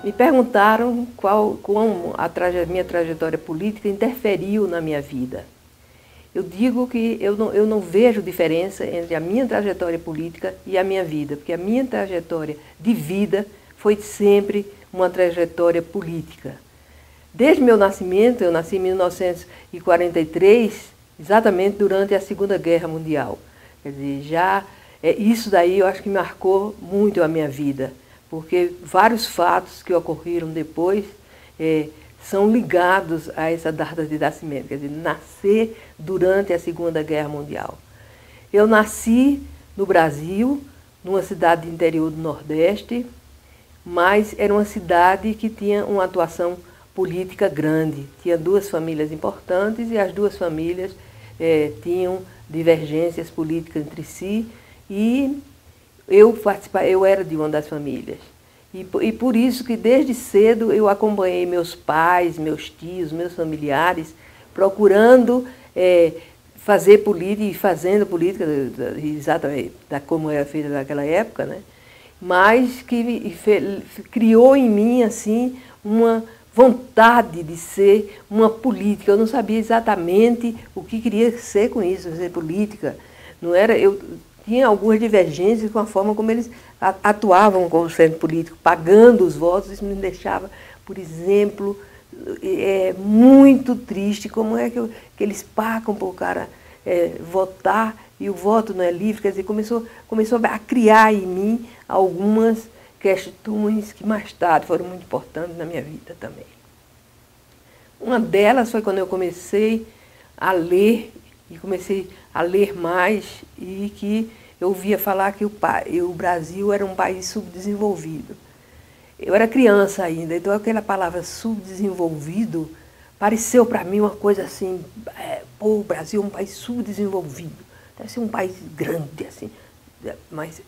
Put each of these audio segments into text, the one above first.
Me perguntaram como minha trajetória política interferiu na minha vida. Eu digo que eu não vejo diferença entre a minha trajetória política e a minha vida, porque a minha trajetória de vida foi sempre uma trajetória política. Desde meu nascimento, eu nasci em 1943, exatamente durante a Segunda Guerra Mundial. Quer dizer, isso daí eu acho que marcou muito a minha vida, porque vários fatos que ocorreram depois são ligados a essa data de nascimento, quer dizer, nascer durante a Segunda Guerra Mundial. Eu nasci no Brasil, numa cidade do interior do Nordeste, mas era uma cidade que tinha uma atuação política grande. Tinha duas famílias importantes e as duas famílias tinham divergências políticas entre si e eu era de uma das famílias. E por isso que desde cedo eu acompanhei meus pais, meus tios, meus familiares, procurando fazer política e fazendo política, exatamente como era feita naquela época, né? Mas que criou em mim assim, uma vontade de ser uma política. Eu não sabia exatamente o que queria ser com isso, ser política. Não era, eu tinha algumas divergências com a forma como eles atuavam como centro político, pagando os votos. Isso me deixava, por exemplo, muito triste. Como é que eles pagam para o cara votar e o voto não é livre? Quer dizer, começou a criar em mim algumas questões que mais tarde foram muito importantes na minha vida também. Uma delas foi quando eu comecei a ler, e comecei a ler mais, e que eu ouvia falar que o Brasil era um país subdesenvolvido. Eu era criança ainda, então aquela palavra subdesenvolvido pareceu para mim uma coisa assim, o Brasil é um país subdesenvolvido, deve ser um país grande, assim. Mas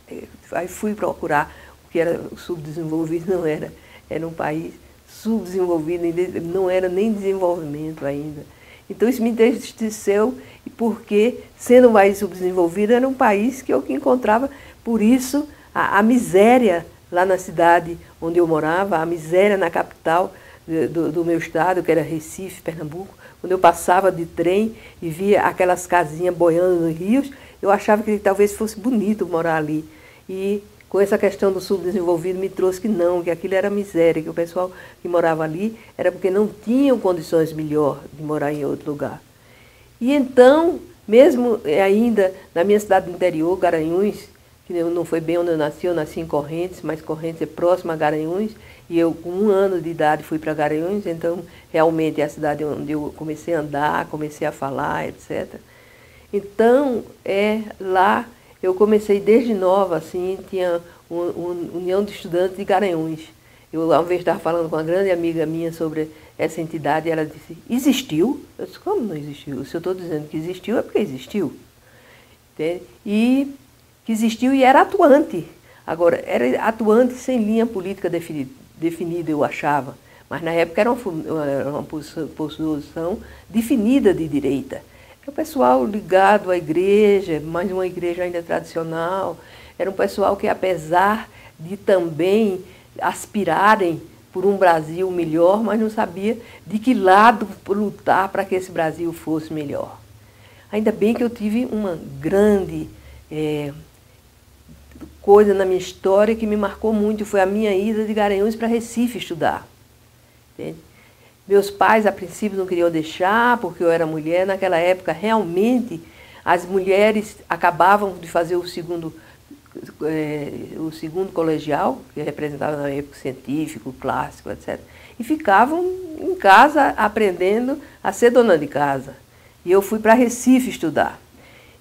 aí fui procurar o que era subdesenvolvido, não era. Era um país subdesenvolvido, não era nem desenvolvimento ainda. Então isso me entristeceu, porque, sendo um país subdesenvolvido, era um país que eu encontrava, por isso, a miséria lá na cidade onde eu morava, a miséria na capital do meu estado, que era Recife, Pernambuco. Quando eu passava de trem e via aquelas casinhas boiando nos rios, eu achava que talvez fosse bonito morar ali. E com essa questão do subdesenvolvido me trouxe que não, que aquilo era miséria, que o pessoal que morava ali era porque não tinham condições melhores de morar em outro lugar. E então, mesmo ainda na minha cidade do interior, Garanhuns, que não foi bem onde eu nasci em Correntes, mas Correntes é próxima a Garanhuns, e eu com 1 ano de idade fui para Garanhuns, então realmente é a cidade onde eu comecei a andar, comecei a falar, etc. Então, lá eu comecei desde nova, assim, tinha uma União de Estudantes de Garanhuns. Eu, uma vez, estava falando com uma grande amiga minha sobre essa entidade, e ela disse, existiu? Eu disse, como não existiu? Se eu estou dizendo que existiu, é porque existiu. Entende? E que existiu e era atuante. Agora, era atuante sem linha política definida, eu achava. Mas na época era uma posição definida de direita. Era o pessoal ligado à igreja, mas uma igreja ainda tradicional. Era um pessoal que, apesar de também aspirarem por um Brasil melhor, mas não sabia de que lado lutar para que esse Brasil fosse melhor. Ainda bem que eu tive uma grande coisa na minha história que me marcou muito, foi a minha ida de Garanhuns para Recife estudar. Entende? Meus pais, a princípio, não queriam deixar, porque eu era mulher. Naquela época, realmente, as mulheres acabavam de fazer o segundo colegial, que representava na época científico, clássico, etc. E ficavam em casa aprendendo a ser dona de casa. E eu fui para Recife estudar.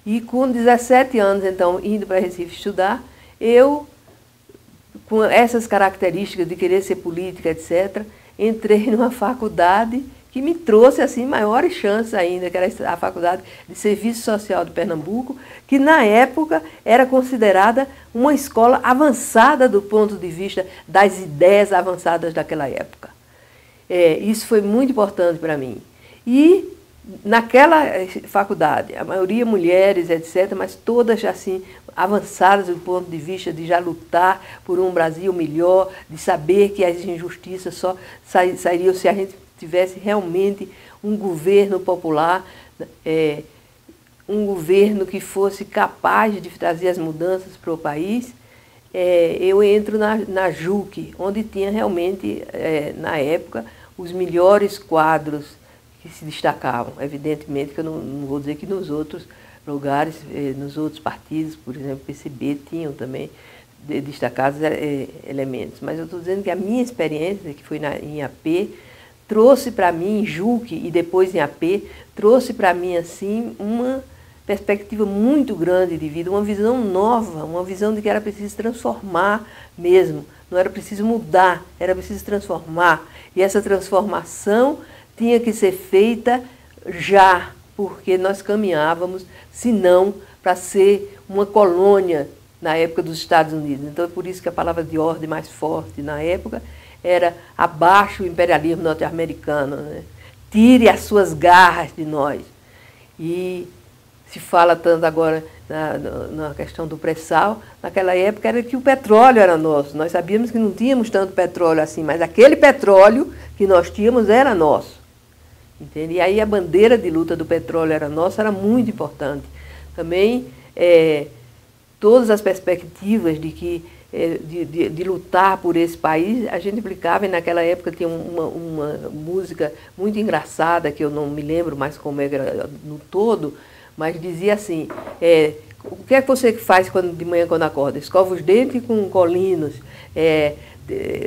E com 17 anos, então, indo para Recife estudar, eu, com essas características de querer ser política, etc., entrei numa faculdade que me trouxe assim maiores chances ainda, que era a Faculdade de Serviço Social de Pernambuco, que na época era considerada uma escola avançada do ponto de vista das ideias avançadas daquela época. Isso foi muito importante para mim. E naquela faculdade, a maioria mulheres, etc., mas todas assim avançadas do ponto de vista de já lutar por um Brasil melhor, de saber que as injustiças só sairiam se a gente tivesse realmente um governo popular, um governo que fosse capaz de trazer as mudanças para o país. Eu entro na JUC, onde tinha realmente, na época, os melhores quadros que se destacavam. Evidentemente que eu não vou dizer que nos outros lugares, nos outros partidos, por exemplo, PCB, tinham também destacados elementos. Mas eu estou dizendo que a minha experiência, que foi em AP, trouxe para mim, em JUC e depois em AP, trouxe para mim assim uma perspectiva muito grande de vida, uma visão nova, uma visão de que era preciso transformar mesmo, não era preciso mudar, era preciso transformar. E essa transformação tinha que ser feita já, porque nós caminhávamos, se não, para ser uma colônia na época dos Estados Unidos. Então é por isso que a palavra de ordem mais forte na época era abaixo o imperialismo norte-americano, né? Tire as suas garras de nós. E se fala tanto agora na questão do pré-sal, naquela época era que o petróleo era nosso. Nós sabíamos que não tínhamos tanto petróleo assim, mas aquele petróleo que nós tínhamos era nosso. Entende? E aí a bandeira de luta do petróleo era nossa, era muito importante. Também todas as perspectivas de lutar por esse país, a gente aplicava, e naquela época tinha uma música muito engraçada, que eu não me lembro mais como era no todo, mas dizia assim, o que é que você faz de manhã quando acorda? Escova os dentes com colinos,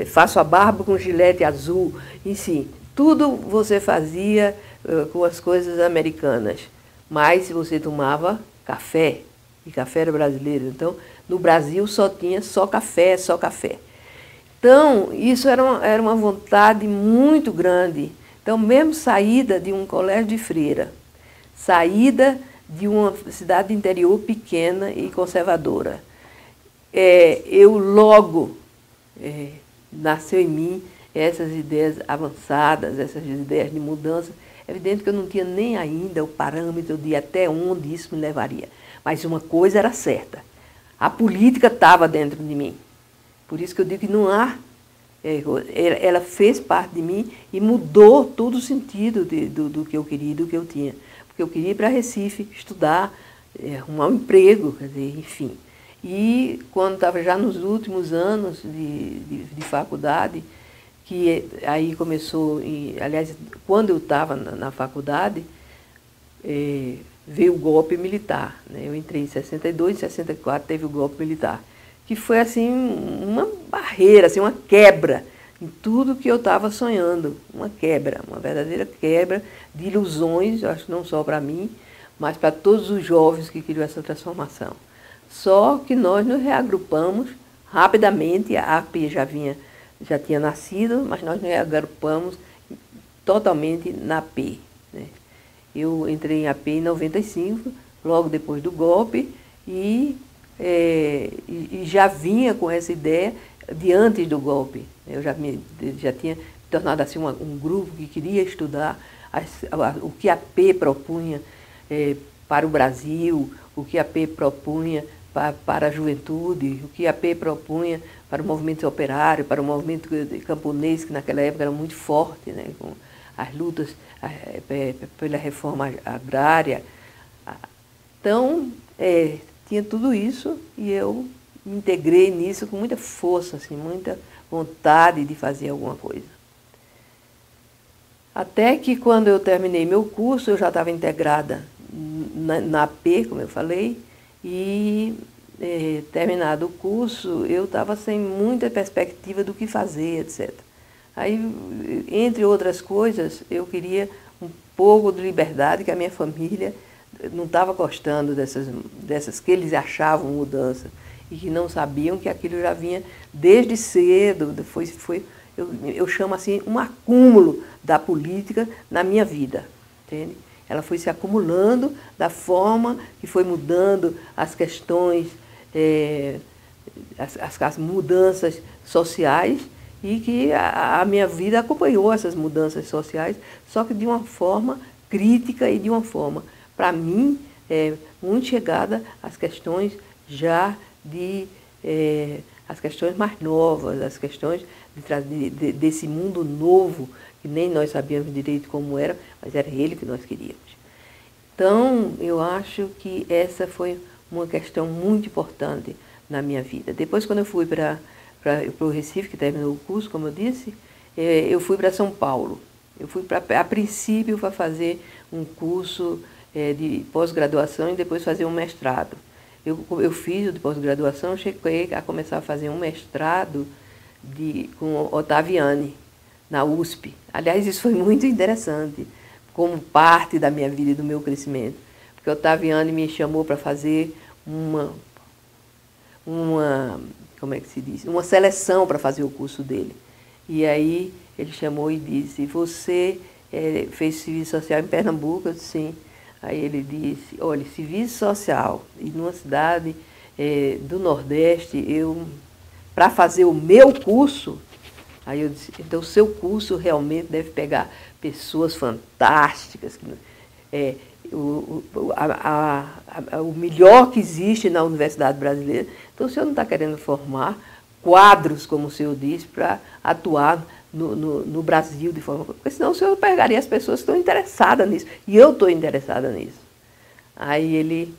faço a barba com gilete azul, enfim, tudo você fazia com as coisas americanas, mas você tomava café, e café era brasileiro, então no Brasil tinha só café, só café. Então, isso era uma vontade muito grande. Então, mesmo saída de um colégio de freira, saída de uma cidade interior pequena e conservadora, eu logo nasceu em mim essas ideias avançadas, essas ideias de mudança. É evidente que eu não tinha nem ainda o parâmetro de até onde isso me levaria. Mas uma coisa era certa, a política estava dentro de mim. Por isso que eu digo que não há... ela fez parte de mim e mudou todo o sentido do que eu queria, do que eu tinha. Porque eu queria ir para Recife, estudar, arrumar um emprego, quer dizer, enfim. E quando estava já nos últimos anos de faculdade, que aí começou, aliás, quando eu estava na faculdade, veio o golpe militar, né? Eu entrei em 62, em 64 teve o golpe militar, que foi assim uma barreira, assim, uma quebra em tudo que eu estava sonhando, uma quebra, uma verdadeira quebra de ilusões, eu acho não só para mim, mas para todos os jovens que queriam essa transformação. Só que nós nos reagrupamos rapidamente, a AP já tinha nascido, mas nós nos reagrupamos totalmente na AP, né? Eu entrei em AP em 95, logo depois do golpe, e já vinha com essa ideia de antes do golpe. Eu já tinha me tornado assim um grupo que queria estudar o que a AP propunha para o Brasil, o que a AP propunha para a juventude, o que a AP propunha para o movimento operário, para o movimento camponês, que naquela época era muito forte, né, com as lutas pela reforma agrária. Então, tinha tudo isso e eu me integrei nisso com muita força, assim, muita vontade de fazer alguma coisa. Até que quando eu terminei meu curso, eu já estava integrada na AP, como eu falei, e terminado o curso, eu estava sem muita perspectiva do que fazer, etc. Aí, entre outras coisas, eu queria um pouco de liberdade, que a minha família não estava gostando dessas que eles achavam mudança e que não sabiam que aquilo já vinha desde cedo. Eu chamo assim um acúmulo da política na minha vida, entende? Ela foi se acumulando da forma que foi mudando as questões, as mudanças sociais, e que a minha vida acompanhou essas mudanças sociais, só que de uma forma crítica e de uma forma, para mim, muito chegada às questões já as questões mais novas, as questões desse mundo novo, que nem nós sabíamos direito como era, mas era ele que nós queríamos. Então, eu acho que essa foi uma questão muito importante na minha vida. Depois, quando eu fui para o Recife, que terminou o curso, como eu disse, eu fui para São Paulo. Eu fui, a princípio, para fazer um curso de pós-graduação e depois fazer um mestrado. Eu fiz o de pós-graduação, cheguei a começar a fazer um mestrado com Ottaviani, na USP. Aliás, isso foi muito interessante, como parte da minha vida e do meu crescimento. Porque Ottaviani me chamou para fazer como é que se diz? Uma seleção para fazer o curso dele. E aí ele chamou e disse, você fez serviço social em Pernambuco? Eu disse, sim. Aí ele disse, olha, serviço social, e numa cidade do Nordeste, para fazer o meu curso, aí eu disse, então o seu curso realmente deve pegar pessoas fantásticas, o melhor que existe na Universidade Brasileira. Então o senhor não está querendo formar quadros, como o senhor disse, para atuar no Brasil de forma... Porque senão o senhor pegaria as pessoas que estão interessadas nisso. E eu estou interessada nisso. Aí ele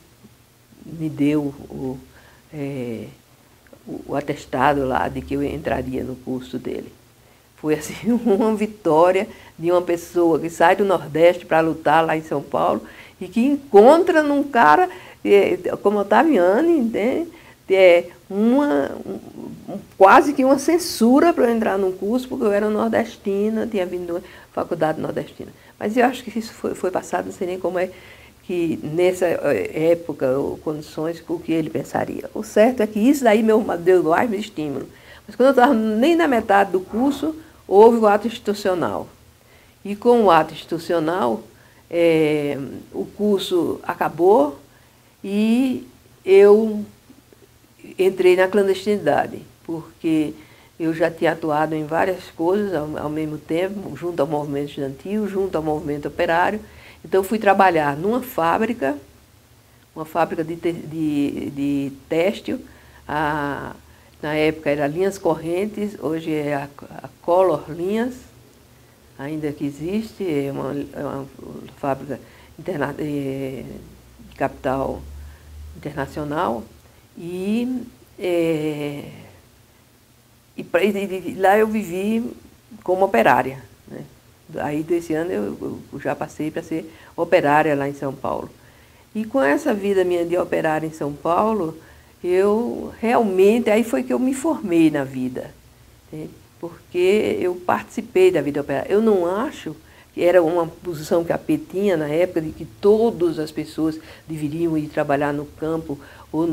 me deu o atestado lá de que eu entraria no curso dele. Foi assim uma vitória de uma pessoa que sai do Nordeste para lutar lá em São Paulo e que encontra num cara como Ottaviani, entende? Quase que uma censura para eu entrar num curso, porque eu era nordestina, tinha vindo de uma faculdade nordestina. Mas eu acho que isso foi passado, não sei nem como é que nessa época, ou condições, o que ele pensaria. O certo é que isso daí deu mais estímulo. Mas quando eu estava nem na metade do curso, houve o ato institucional. E com o ato institucional, o curso acabou e eu entrei na clandestinidade, porque eu já tinha atuado em várias coisas ao mesmo tempo, junto ao movimento estudantil, junto ao movimento operário. Então, fui trabalhar numa fábrica, de têxtil. Na época era Linhas Correntes, hoje é a Color Linhas, ainda que existe, é uma fábrica de capital internacional. E lá eu vivi como operária, né? Aí desse ano eu já passei para ser operária lá em São Paulo. E com essa vida minha de operária em São Paulo, eu realmente, aí foi que eu me formei na vida, né? Porque eu participei da vida operária. Eu não acho que era uma posição que a AP tinha na época de que todas as pessoas deveriam ir trabalhar no campo ou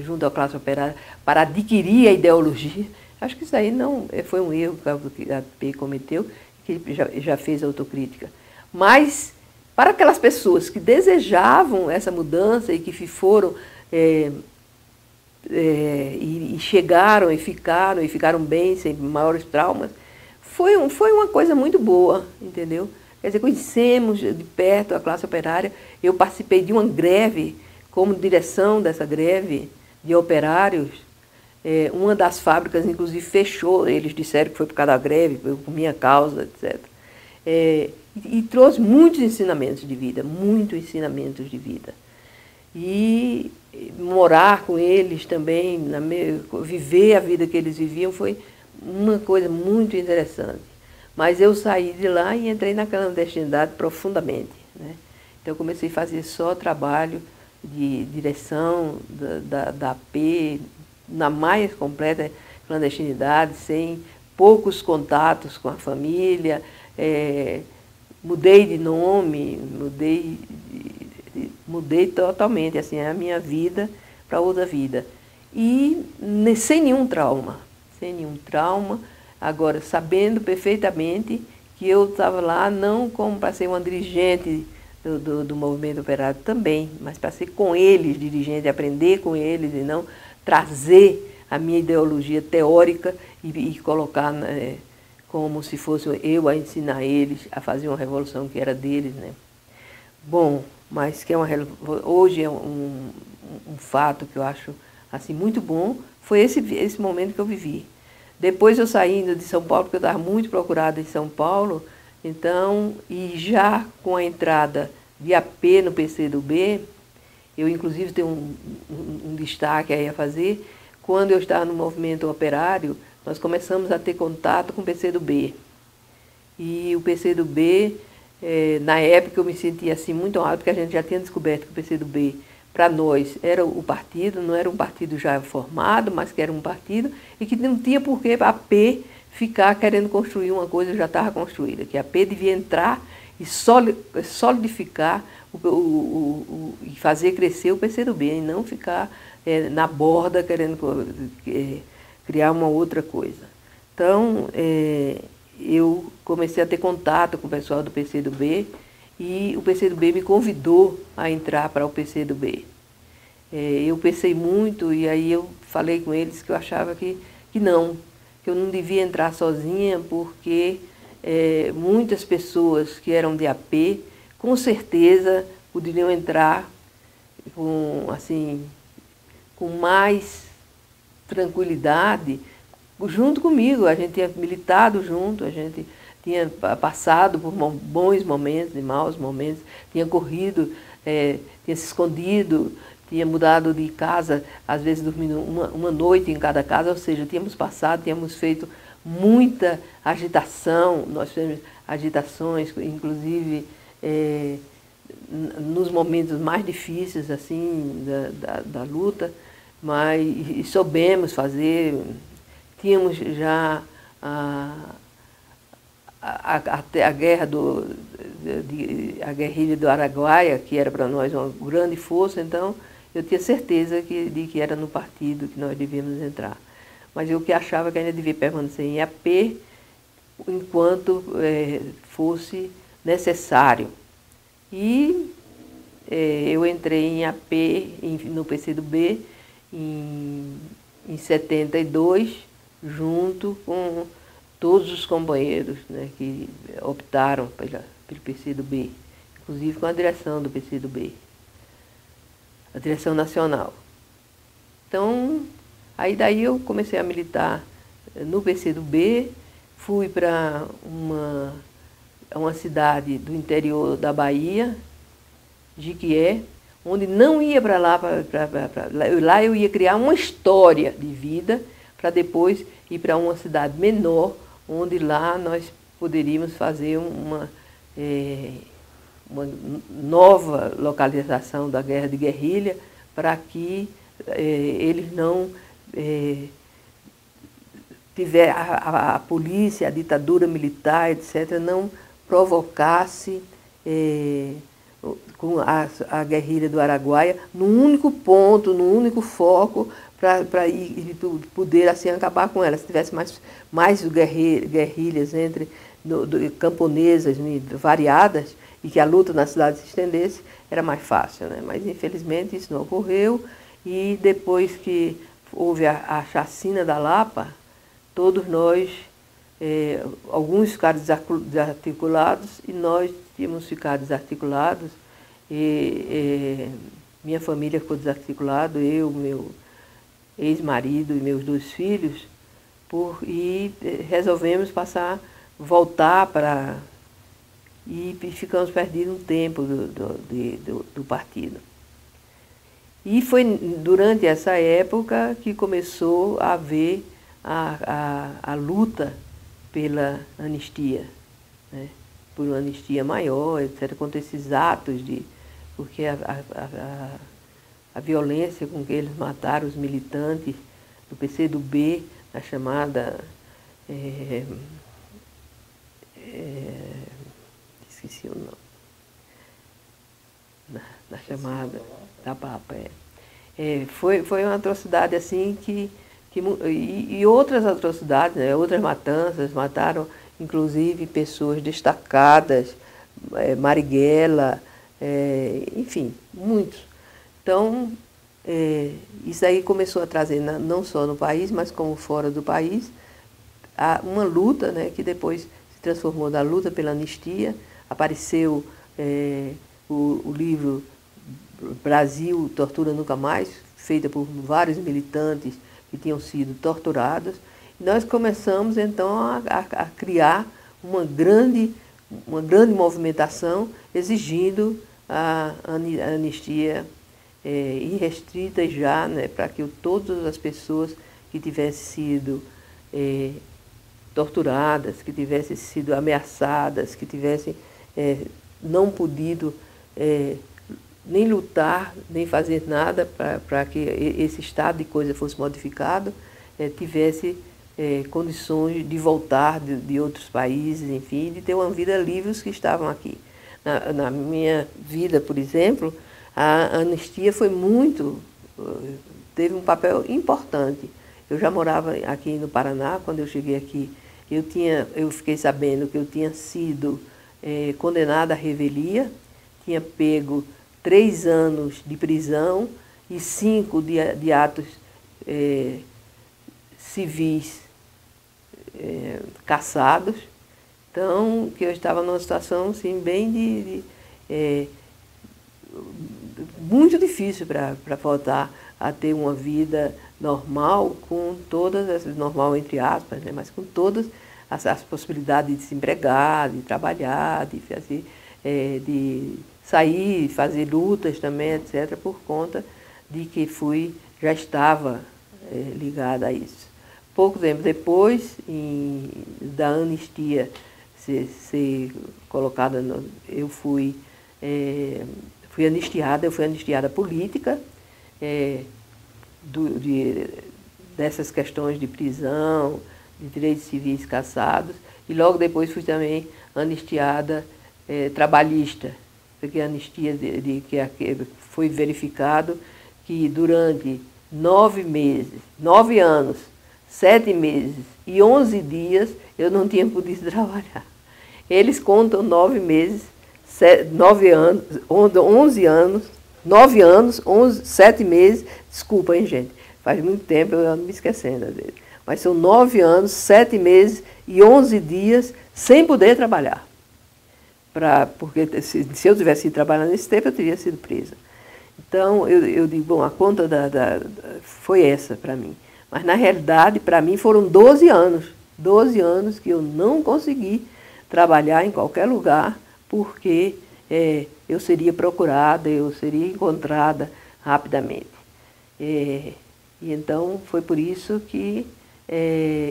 junto à classe operária para adquirir a ideologia. Acho que isso aí não foi um erro que a AP cometeu, que já fez autocrítica. Mas para aquelas pessoas que desejavam essa mudança e que foram e chegaram e ficaram bem, sem maiores traumas, foi uma coisa muito boa, entendeu? Quer dizer, conhecemos de perto a classe operária. Eu participei de uma greve, como direção dessa greve de operários. Uma das fábricas, inclusive, fechou. Eles disseram que foi por causa da greve, por minha causa, etc. E trouxe muitos ensinamentos de vida, E morar com eles também, viver a vida que eles viviam, foi uma coisa muito interessante. Mas eu saí de lá e entrei na clandestinidade profundamente, né? Então eu comecei a fazer só trabalho de direção da AP, na mais completa clandestinidade, sem poucos contatos com a família. Mudei de nome, mudei totalmente assim, a minha vida para outra vida. E sem nenhum trauma. Agora, sabendo perfeitamente que eu estava lá não como para ser uma dirigente do movimento operário também, mas para ser com eles, dirigente, aprender com eles e não trazer a minha ideologia teórica e colocar como se fosse eu a ensinar eles a fazer uma revolução que era deles, né? Bom, mas que hoje é um fato que eu acho assim muito bom, foi esse momento que eu vivi. Depois eu saindo de São Paulo, porque eu estava muito procurada em São Paulo, então, e já com a entrada de AP no PCdoB, eu inclusive tenho um destaque aí a fazer, quando eu estava no movimento operário, nós começamos a ter contato com o PCdoB. E o PCdoB, na época eu me sentia assim muito honrado, porque a gente já tinha descoberto que o PCdoB, para nós, era o partido, não era um partido já formado, mas que era um partido, e que não tinha por que a AP ficar querendo construir uma coisa que já estava construída, que a AP devia entrar e solidificar e fazer crescer o PCdoB, e não ficar na borda querendo criar uma outra coisa. Então, eu comecei a ter contato com o pessoal do PCdoB e o PCdoB me convidou a entrar para o PCdoB. Eu pensei muito e aí eu falei com eles que eu achava que eu não devia entrar sozinha, porque muitas pessoas que eram de AP, com certeza poderiam entrar com mais tranquilidade junto comigo. A gente tinha militado junto, a gente tinha passado por bons momentos e maus momentos, tinha corrido, tinha se escondido, tinha mudado de casa, às vezes dormindo uma noite em cada casa, ou seja, tínhamos feito muita agitação, nós fizemos agitações, inclusive nos momentos mais difíceis assim da luta, mas soubemos fazer. Tínhamos já a guerrilha do Araguaia, que era para nós uma grande força, então eu tinha certeza de que era no partido que nós devíamos entrar. Mas eu que achava que ainda devia permanecer em AP enquanto fosse necessário. E eu entrei em AP no PCdoB em 72, junto com todos os companheiros, né, que optaram pelo PCdoB, inclusive com a direção do PCdoB, a direção nacional. Então, aí daí eu comecei a militar no PCdoB, fui para uma cidade do interior da Bahia, Jiquié, onde não ia para lá, lá eu ia criar uma história de vida, para depois ir para uma cidade menor, onde lá nós poderíamos fazer uma nova localização da guerra de guerrilha, para que eles não a polícia, a ditadura militar, etc., não provocasse com a guerrilha do Araguaia num único ponto, num único foco, para poder assim acabar com ela. Se tivesse mais guerrilhas camponesas variadas e que a luta na cidade se estendesse, era mais fácil, né? Mas infelizmente isso não ocorreu, e depois que houve a chacina da Lapa, todos nós, alguns ficaram desarticulados e nós tínhamos ficado desarticulados, minha família ficou desarticulada, eu, meu ex-marido e meus 2 filhos, e resolvemos voltar para... E ficamos perdidos um tempo do partido. E foi durante essa época que começou a haver a luta pela anistia, né? Por uma anistia maior, etc., contra esses atos porque a violência com que eles mataram os militantes do PCdoB, na chamada... esqueci o nome. Na chamada da Papa. Foi uma atrocidade assim e outras atrocidades, né? Outras matanças, mataram inclusive pessoas destacadas, Marighella, enfim, muitos. Então, isso aí começou a trazer, não só no país, mas como fora do país, uma luta, né, que depois se transformou na luta pela anistia. Apareceu o livro Brasil, Tortura Nunca Mais, feita por vários militantes que tinham sido torturados. E nós começamos, então, a criar uma grande movimentação exigindo a anistia irrestrita e já, né, para que todas as pessoas que tivessem sido torturadas, que tivessem sido ameaçadas, que tivessem não podido nem lutar, nem fazer nada para que esse estado de coisa fosse modificado, tivesse condições de voltar de outros países, enfim, de ter uma vida livre os que estavam aqui. Na minha vida, por exemplo, a anistia teve um papel importante. Eu já morava aqui no Paraná. Quando eu cheguei aqui, eu fiquei sabendo que eu tinha sido condenada à revelia, tinha pego 3 anos de prisão e 5 de atos civis caçados. Então, que eu estava numa situação assim, bem muito difícil para voltar a ter uma vida normal, com todas normal entre aspas, né, mas com todas as possibilidades de se empregar, de trabalhar, de fazer, de sair, fazer lutas também, etc., por conta de que já estava ligada a isso. Pouco tempo depois da anistia ser colocada, eu fui anistiada política, dessas questões de prisão, de direitos civis cassados, e logo depois fui também anistiada trabalhista, porque a anistia que foi verificado que durante 9 anos, 7 meses e 11 dias eu não tinha podido trabalhar. Eles contam 9 meses, 9 anos, 11 anos, 9 anos, 7 meses, desculpa, hein, gente, faz muito tempo, eu ando me esquecendo às vezes, mas são 9 anos, 7 meses e 11 dias sem poder trabalhar. Porque se eu tivesse ido trabalhar nesse tempo, eu teria sido presa. Então, eu digo, bom, a conta foi essa para mim. Mas, na realidade, para mim foram 12 anos que eu não consegui trabalhar em qualquer lugar, porque eu seria procurada, eu seria encontrada rapidamente. E então, foi por isso que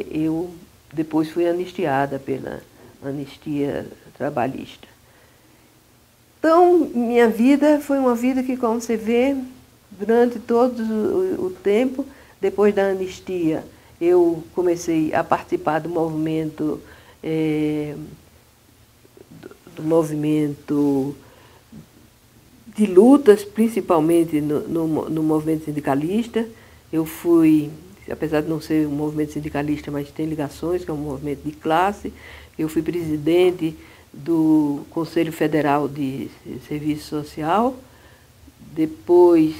eu depois fui anistiada pela anistia trabalhista. Então, minha vida foi uma vida que, como você vê, durante todo o tempo, depois da anistia, eu comecei a participar do movimento de lutas, principalmente no movimento sindicalista. Eu fui, apesar de não ser um movimento sindicalista, mas tem ligações, que é um movimento de classe. Eu fui presidente do Conselho Federal de Serviço Social, depois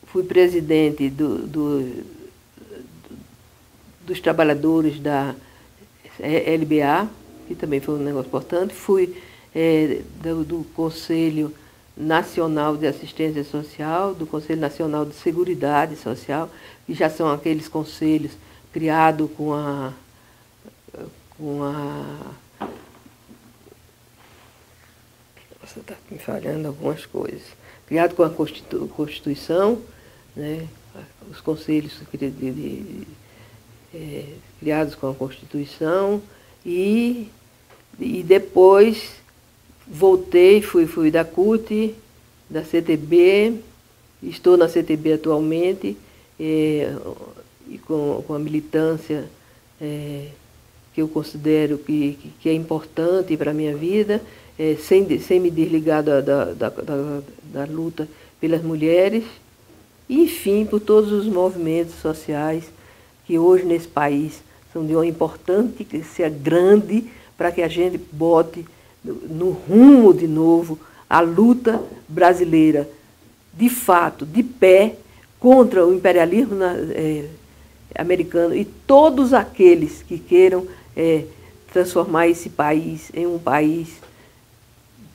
fui presidente dos trabalhadores da LBA, que também foi um negócio importante, fui do Conselho Nacional de Assistência Social, do Conselho Nacional de Seguridade Social, que já são aqueles conselhos criados com a Nossa, está me falhando algumas coisas. Criado com a Constituição, né, os conselhos criados com a Constituição, e depois voltei, fui da CUT, da CTB, estou na CTB atualmente, e com a militância que eu considero que é importante para a minha vida, sem me desligar da luta pelas mulheres, e, enfim, por todos os movimentos sociais que hoje nesse país são de uma importância grande para que a gente bote no rumo de novo a luta brasileira, de fato, de pé, contra o imperialismo americano e todos aqueles que queiram transformar esse país em um país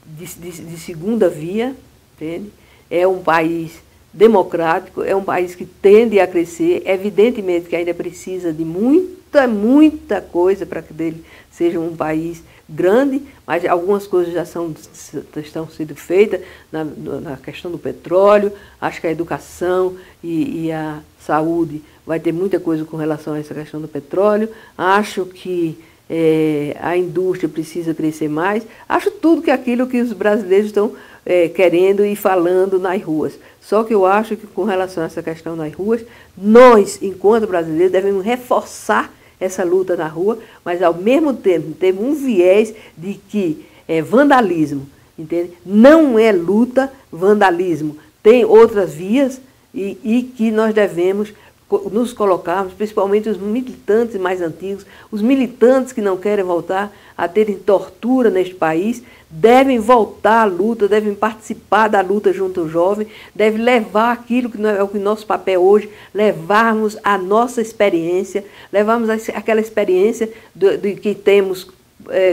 de segunda via, entende? É um país democrático, é um país que tende a crescer, evidentemente que ainda precisa de muita coisa para que dele seja um país grande, mas algumas coisas já estão sendo feitas na questão do petróleo. Acho que a educação e a saúde vai ter muita coisa com relação a essa questão do petróleo. Acho que a indústria precisa crescer mais. Acho tudo aquilo que os brasileiros estão querendo e falando nas ruas. Só que eu acho que com relação a essa questão nas ruas, nós, enquanto brasileiros, devemos reforçar essa luta na rua, mas ao mesmo tempo temos um viés de que é vandalismo, entende? Não é luta, vandalismo. Tem outras vias e que nós devemos nos colocarmos, principalmente os militantes mais antigos, os militantes que não querem voltar a terem tortura neste país, devem voltar à luta, devem participar da luta junto ao jovem, devem levar aquilo que é o nosso papel hoje, levarmos a nossa experiência, levarmos aquela experiência de que temos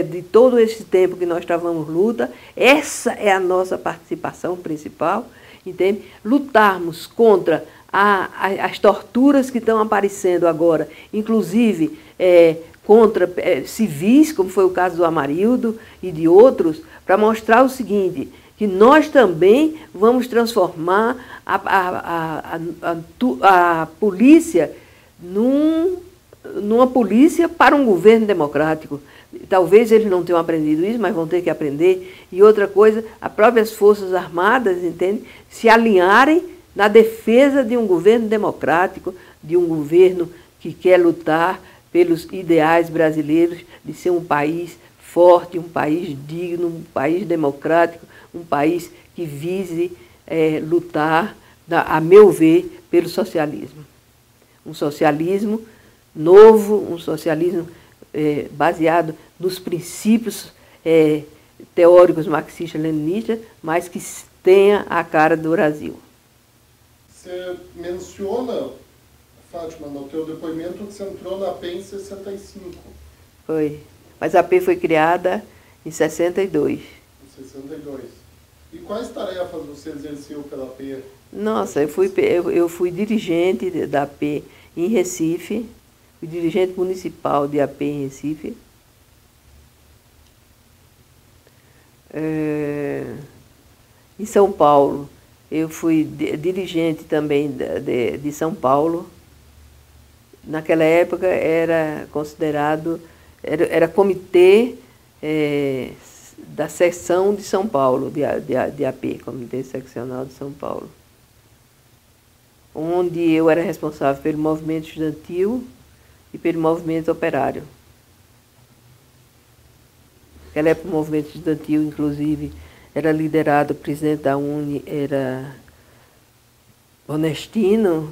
de todo esse tempo que nós travamos luta. Essa é a nossa participação principal, entende? Lutarmos contra as torturas que estão aparecendo agora, inclusive contra civis, como foi o caso do Amarildo e de outros, para mostrar o seguinte, que nós também vamos transformar a polícia numa polícia para um governo democrático. Talvez eles não tenham aprendido isso, mas vão ter que aprender. E outra coisa, as próprias Forças Armadas, entende, se alinharem na defesa de um governo democrático, de um governo que quer lutar pelos ideais brasileiros de ser um país forte, um país digno, um país democrático, um país que vise lutar, a meu ver, pelo socialismo. Um socialismo novo, um socialismo baseado nos princípios teóricos marxistas-leninistas, mas que tenha a cara do Brasil. Você menciona, Fátima, no teu depoimento que você entrou na AP em 65. Foi. Mas a AP foi criada em 62. Em 62. E quais tarefas você exerceu pela AP? Nossa, eu fui dirigente da AP em Recife, fui dirigente municipal de AP em Recife. Em São Paulo, eu fui dirigente também de São Paulo. Naquela época era considerado, era comitê da seção de São Paulo, de AP, Comitê Seccional de São Paulo, onde eu era responsável pelo movimento estudantil e pelo movimento operário. Naquela época o movimento estudantil, inclusive, era liderado, o presidente da UNE era Onestino,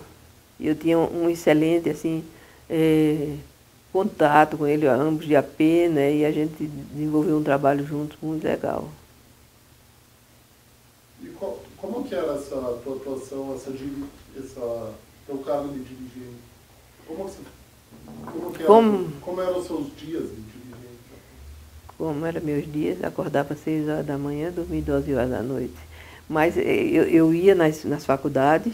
e eu tinha um excelente assim, contato com ele, ambos de AP, né, e a gente desenvolveu um trabalho juntos muito legal. E como que era essa tua atuação, teu cargo de dirigente? Como eram os seus dias de dirigente? Como eram meus dias? Acordava às 6 horas da manhã, dormia 12 horas da noite. Mas eu ia nas faculdades,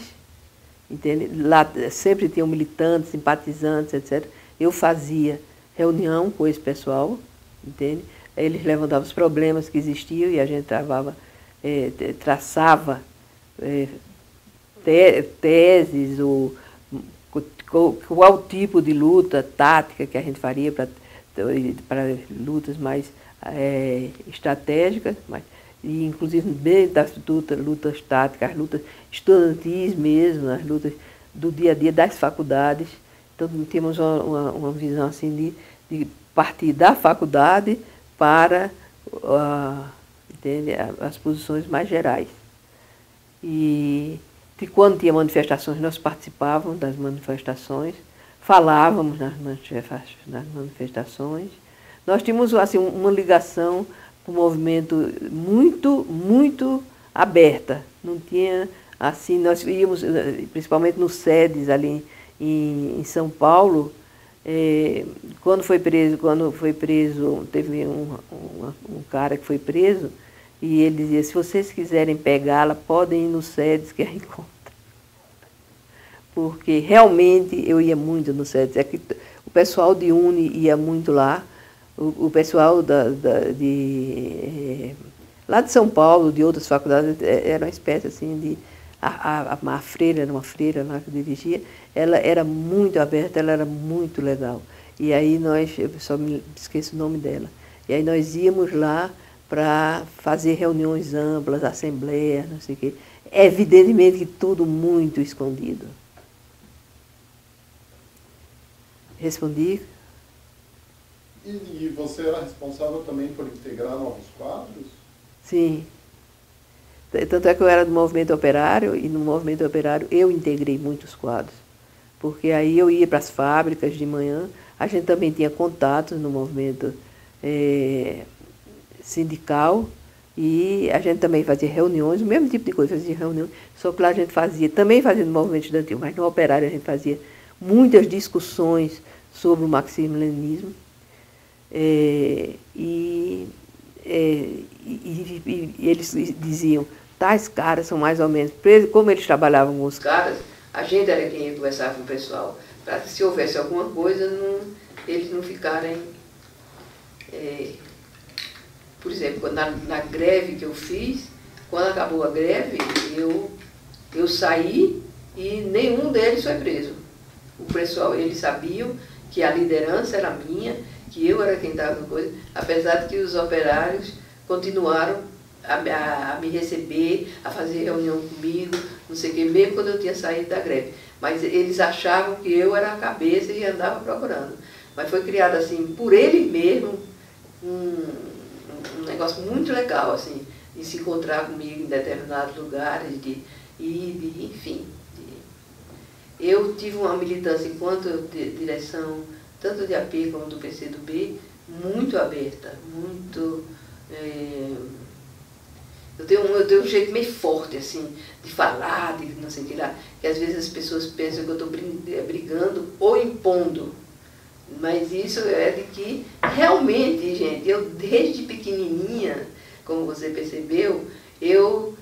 entende? Lá sempre tinham militantes, simpatizantes, etc. Eu fazia reunião com esse pessoal, entende? Eles levantavam os problemas que existiam e a gente traçava teses, ou qual tipo de luta tática que a gente faria para lutas mais estratégicas, e inclusive dentro das lutas táticas, as lutas estudantis mesmo, as lutas do dia a dia das faculdades. Então tínhamos uma visão assim de partir da faculdade para entende, as posições mais gerais. E quando tinha manifestações, nós participávamos das manifestações, falávamos nas manifestações. Nós tínhamos assim, uma ligação com o movimento muito aberta. Não tinha assim, nós íamos, principalmente nos sedes ali em São Paulo, quando foi preso, teve um cara que foi preso, e ele dizia, se vocês quiserem pegá-la, podem ir no SEDES que a encontram. Porque realmente eu ia muito no SEDES. É que o pessoal de UNE ia muito lá, o pessoal lá de São Paulo, de outras faculdades, era uma espécie assim de... A freira, era uma freira lá que dirigia, ela era muito aberta, ela era muito legal. E aí eu só me esqueço o nome dela. E aí nós íamos lá para fazer reuniões amplas, assembleias, não sei o quê. Evidentemente que tudo muito escondido. Respondi? E você era responsável também por integrar novos quadros? Sim. Tanto é que eu era do movimento operário, e no movimento operário eu integrei muitos quadros. Porque aí eu ia para as fábricas de manhã, a gente também tinha contatos no movimento sindical, e a gente também fazia reuniões, o mesmo tipo de coisa, fazia reuniões, só que lá a gente também fazia no movimento estudantil, mas no operário a gente fazia muitas discussões sobre o marxismo-leninismo, e eles diziam, tais caras são mais ou menos presos, como eles trabalhavam com os caras, a gente era quem ia conversar com o pessoal, para que se houvesse alguma coisa, eles não ficarem... por exemplo, na greve que eu fiz, quando acabou a greve, eu saí e nenhum deles foi preso. O pessoal, eles sabiam que a liderança era minha, que eu era quem estava com coisa, apesar de que os operários continuaram a me receber, a fazer reunião comigo, não sei o quê, mesmo quando eu tinha saído da greve. Mas eles achavam que eu era a cabeça e andava procurando. Mas foi criado assim, por ele mesmo, um negócio muito legal, assim, de se encontrar comigo em determinados lugares, enfim. Eu tive uma militância enquanto direção, tanto de AP como do PCdoB, muito aberta, muito... Eu tenho um jeito meio forte, assim, de falar, de não sei o que lá, que às vezes as pessoas pensam que eu estou brigando ou impondo. Mas isso é de que, realmente, gente, eu desde pequenininha, como você percebeu, eu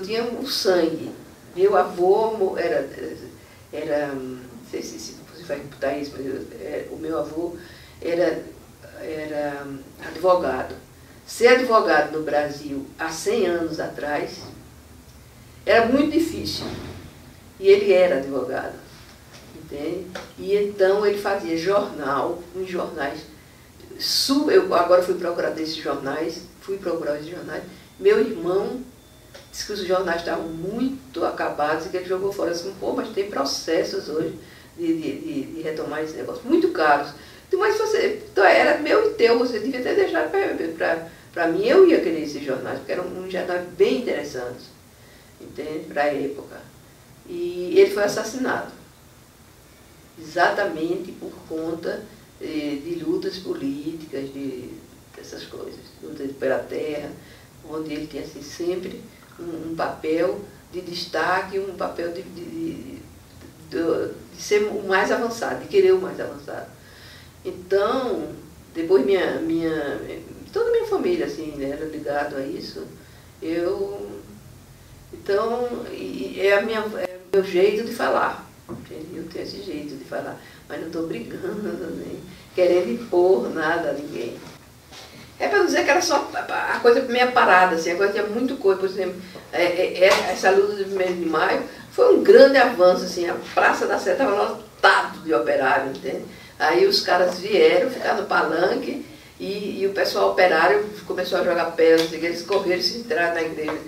tinha o sangue. Meu avô era não sei se você vai imputar isso, mas o meu avô era advogado. Ser advogado no Brasil há 100 anos atrás era muito difícil. E ele era advogado, entende? E então ele fazia jornal, uns jornais. Eu agora fui procurar esses jornais, Meu irmão disse que os jornais estavam muito acabados e que ele jogou fora. Assim, pô, mas tem processos hoje de retomar esse negócio, muito caros. Mas então era meu e teu, você devia ter deixado para mim, eu ia querer esses jornais, porque eram uns jornais bem interessantes, entende? Para a época. E ele foi assassinado, exatamente por conta de lutas políticas, dessas coisas, lutas pela terra, onde ele tinha assim, sempre um papel de destaque, um papel de ser o mais avançado, de querer o mais avançado. Então, depois toda a minha família assim, era ligado a isso. Então, é o meu jeito de falar. Eu tenho esse jeito de falar, mas não estou brigando, nem querendo impor nada a ninguém. É para dizer que era só a coisa meio parada, assim, a coisa tinha muito coisa, por exemplo, essa luta de 1º de maio foi um grande avanço, assim, a Praça da Sé estava lotada de operários, entende? Aí os caras vieram, ficaram no palanque, e o pessoal operário começou a jogar pedras, eles correram, se entraram na igreja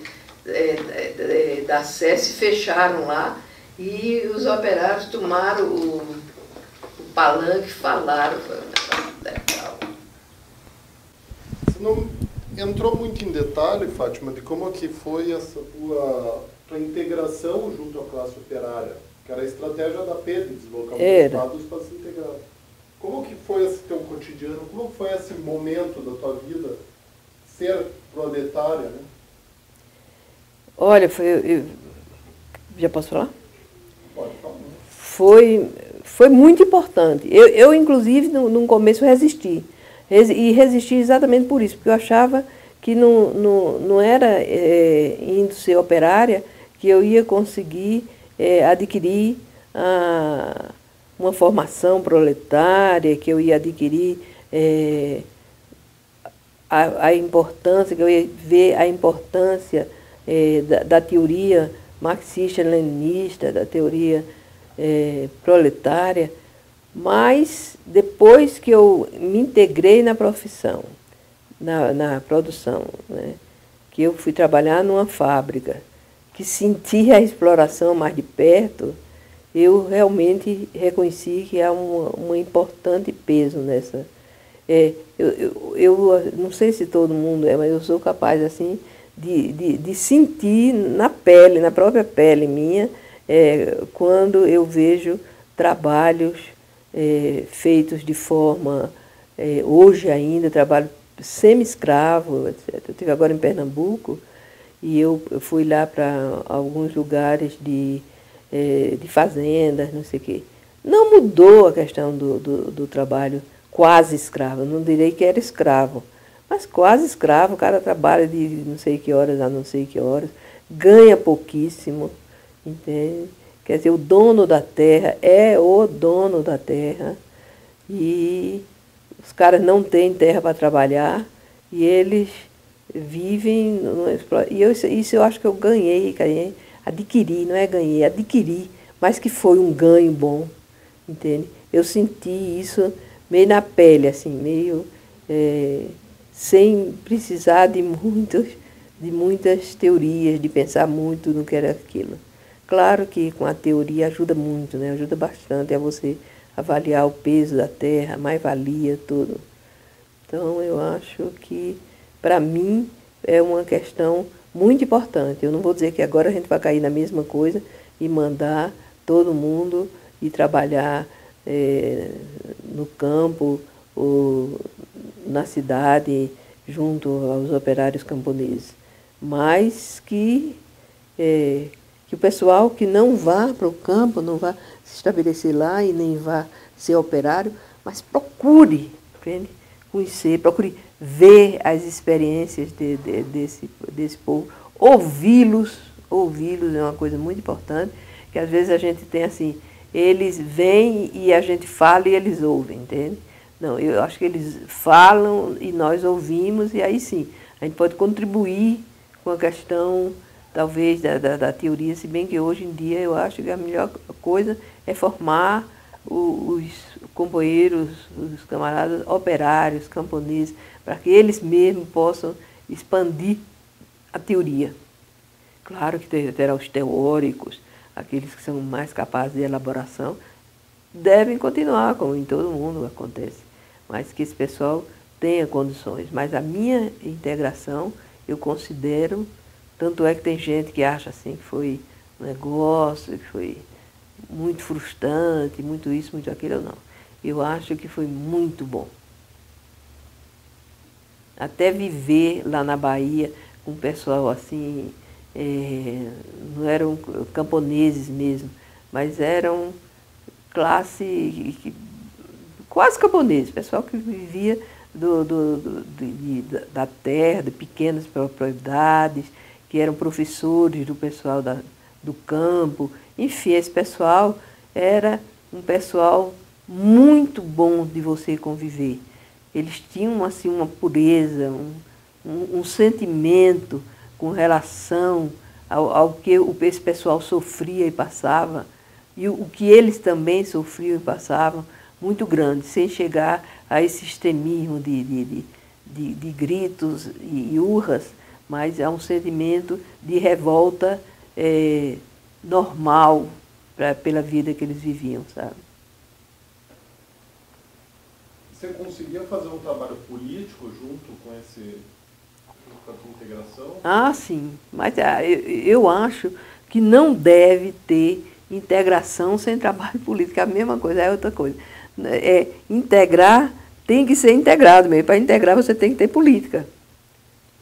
da Sé, se fecharam lá, e os operários tomaram o palanque, falaram, foi um negócio legal. Você não entrou muito em detalhe, Fátima, de como que foi essa tua integração junto à classe operária, que era a estratégia da AP de deslocar os quadros para se integrar. Como que foi esse teu cotidiano, como foi esse momento da tua vida, ser proletária, né? Olha, já posso falar? Pode falar. foi muito importante. Eu inclusive, no começo, resisti. E resisti exatamente por isso, porque eu achava que não era indo ser operária que eu ia conseguir adquirir uma formação proletária, que eu ia adquirir a importância, que eu ia ver a importância da teoria marxista-leninista, da teoria proletária, mas depois que eu me integrei na profissão, na produção, né, que eu fui trabalhar numa fábrica, que senti a exploração mais de perto, eu realmente reconheci que há um importante peso nessa. Eu não sei se todo mundo mas eu sou capaz assim de sentir na pele, na própria pele minha, quando eu vejo trabalhos feitos de forma, hoje ainda, trabalho semi-escravo, etc. Eu estive agora em Pernambuco e eu fui lá para alguns lugares de fazendas, não sei o quê. Não mudou a questão do trabalho quase escravo, eu não direi que era escravo, mas quase escravo, o cara trabalha de não sei que horas a não sei que horas, ganha pouquíssimo, entende? Quer dizer, o dono da terra é o dono da terra e os caras não têm terra para trabalhar e eles vivem... E isso eu acho que eu ganhei, adquiri, não é ganhei, adquiri, mas que foi um ganho bom, entende? Eu senti isso meio na pele, assim, meio sem precisar de muitas teorias, de pensar muito no que era aquilo. Claro que com a teoria ajuda muito, né? Ajuda bastante a você avaliar o peso da terra, a mais-valia, tudo. Então, eu acho que, para mim, é uma questão muito importante. Eu não vou dizer que agora a gente vai cair na mesma coisa e mandar todo mundo ir trabalhar no campo ou na cidade, junto aos operários camponeses. Mas que o pessoal que não vá para o campo, não vá se estabelecer lá e nem vá ser operário, mas procure conhecer, procure ver as experiências desse povo, ouvi-los é uma coisa muito importante, que às vezes a gente tem assim, eles vêm e a gente fala e eles ouvem, entende? Não, eu acho que eles falam e nós ouvimos, e aí sim, a gente pode contribuir com a questão, talvez, da teoria, se bem que hoje em dia eu acho que a melhor coisa é formar os companheiros, os camaradas operários, camponeses, para que eles mesmos possam expandir a teoria. Claro que terá os teóricos, aqueles que são mais capazes de elaboração, devem continuar, como em todo mundo acontece, mas que esse pessoal tenha condições. Mas a minha integração, eu considero, tanto é que tem gente que acha assim que foi um negócio, que foi muito frustrante, muito isso, muito aquilo, não. Eu acho que foi muito bom. Até viver lá na Bahia com um pessoal assim, não eram camponeses mesmo, mas eram classe quase camponês, pessoal que vivia da terra, de pequenas propriedades, que eram professores do pessoal do campo. Enfim, esse pessoal era um pessoal muito bom de você conviver. Eles tinham assim, uma pureza, um sentimento com relação ao que esse pessoal sofria e passava, e o que eles também sofriam e passavam, muito grande, sem chegar a esse extremismo de gritos e urras, mas a um sentimento de revolta normal pela vida que eles viviam, sabe? Você conseguia fazer um trabalho político junto com a tua integração? Ah, sim, mas eu acho que não deve ter integração sem trabalho político, é a mesma coisa, é outra coisa. Integrar tem que ser integrado mesmo. Para integrar você tem que ter política.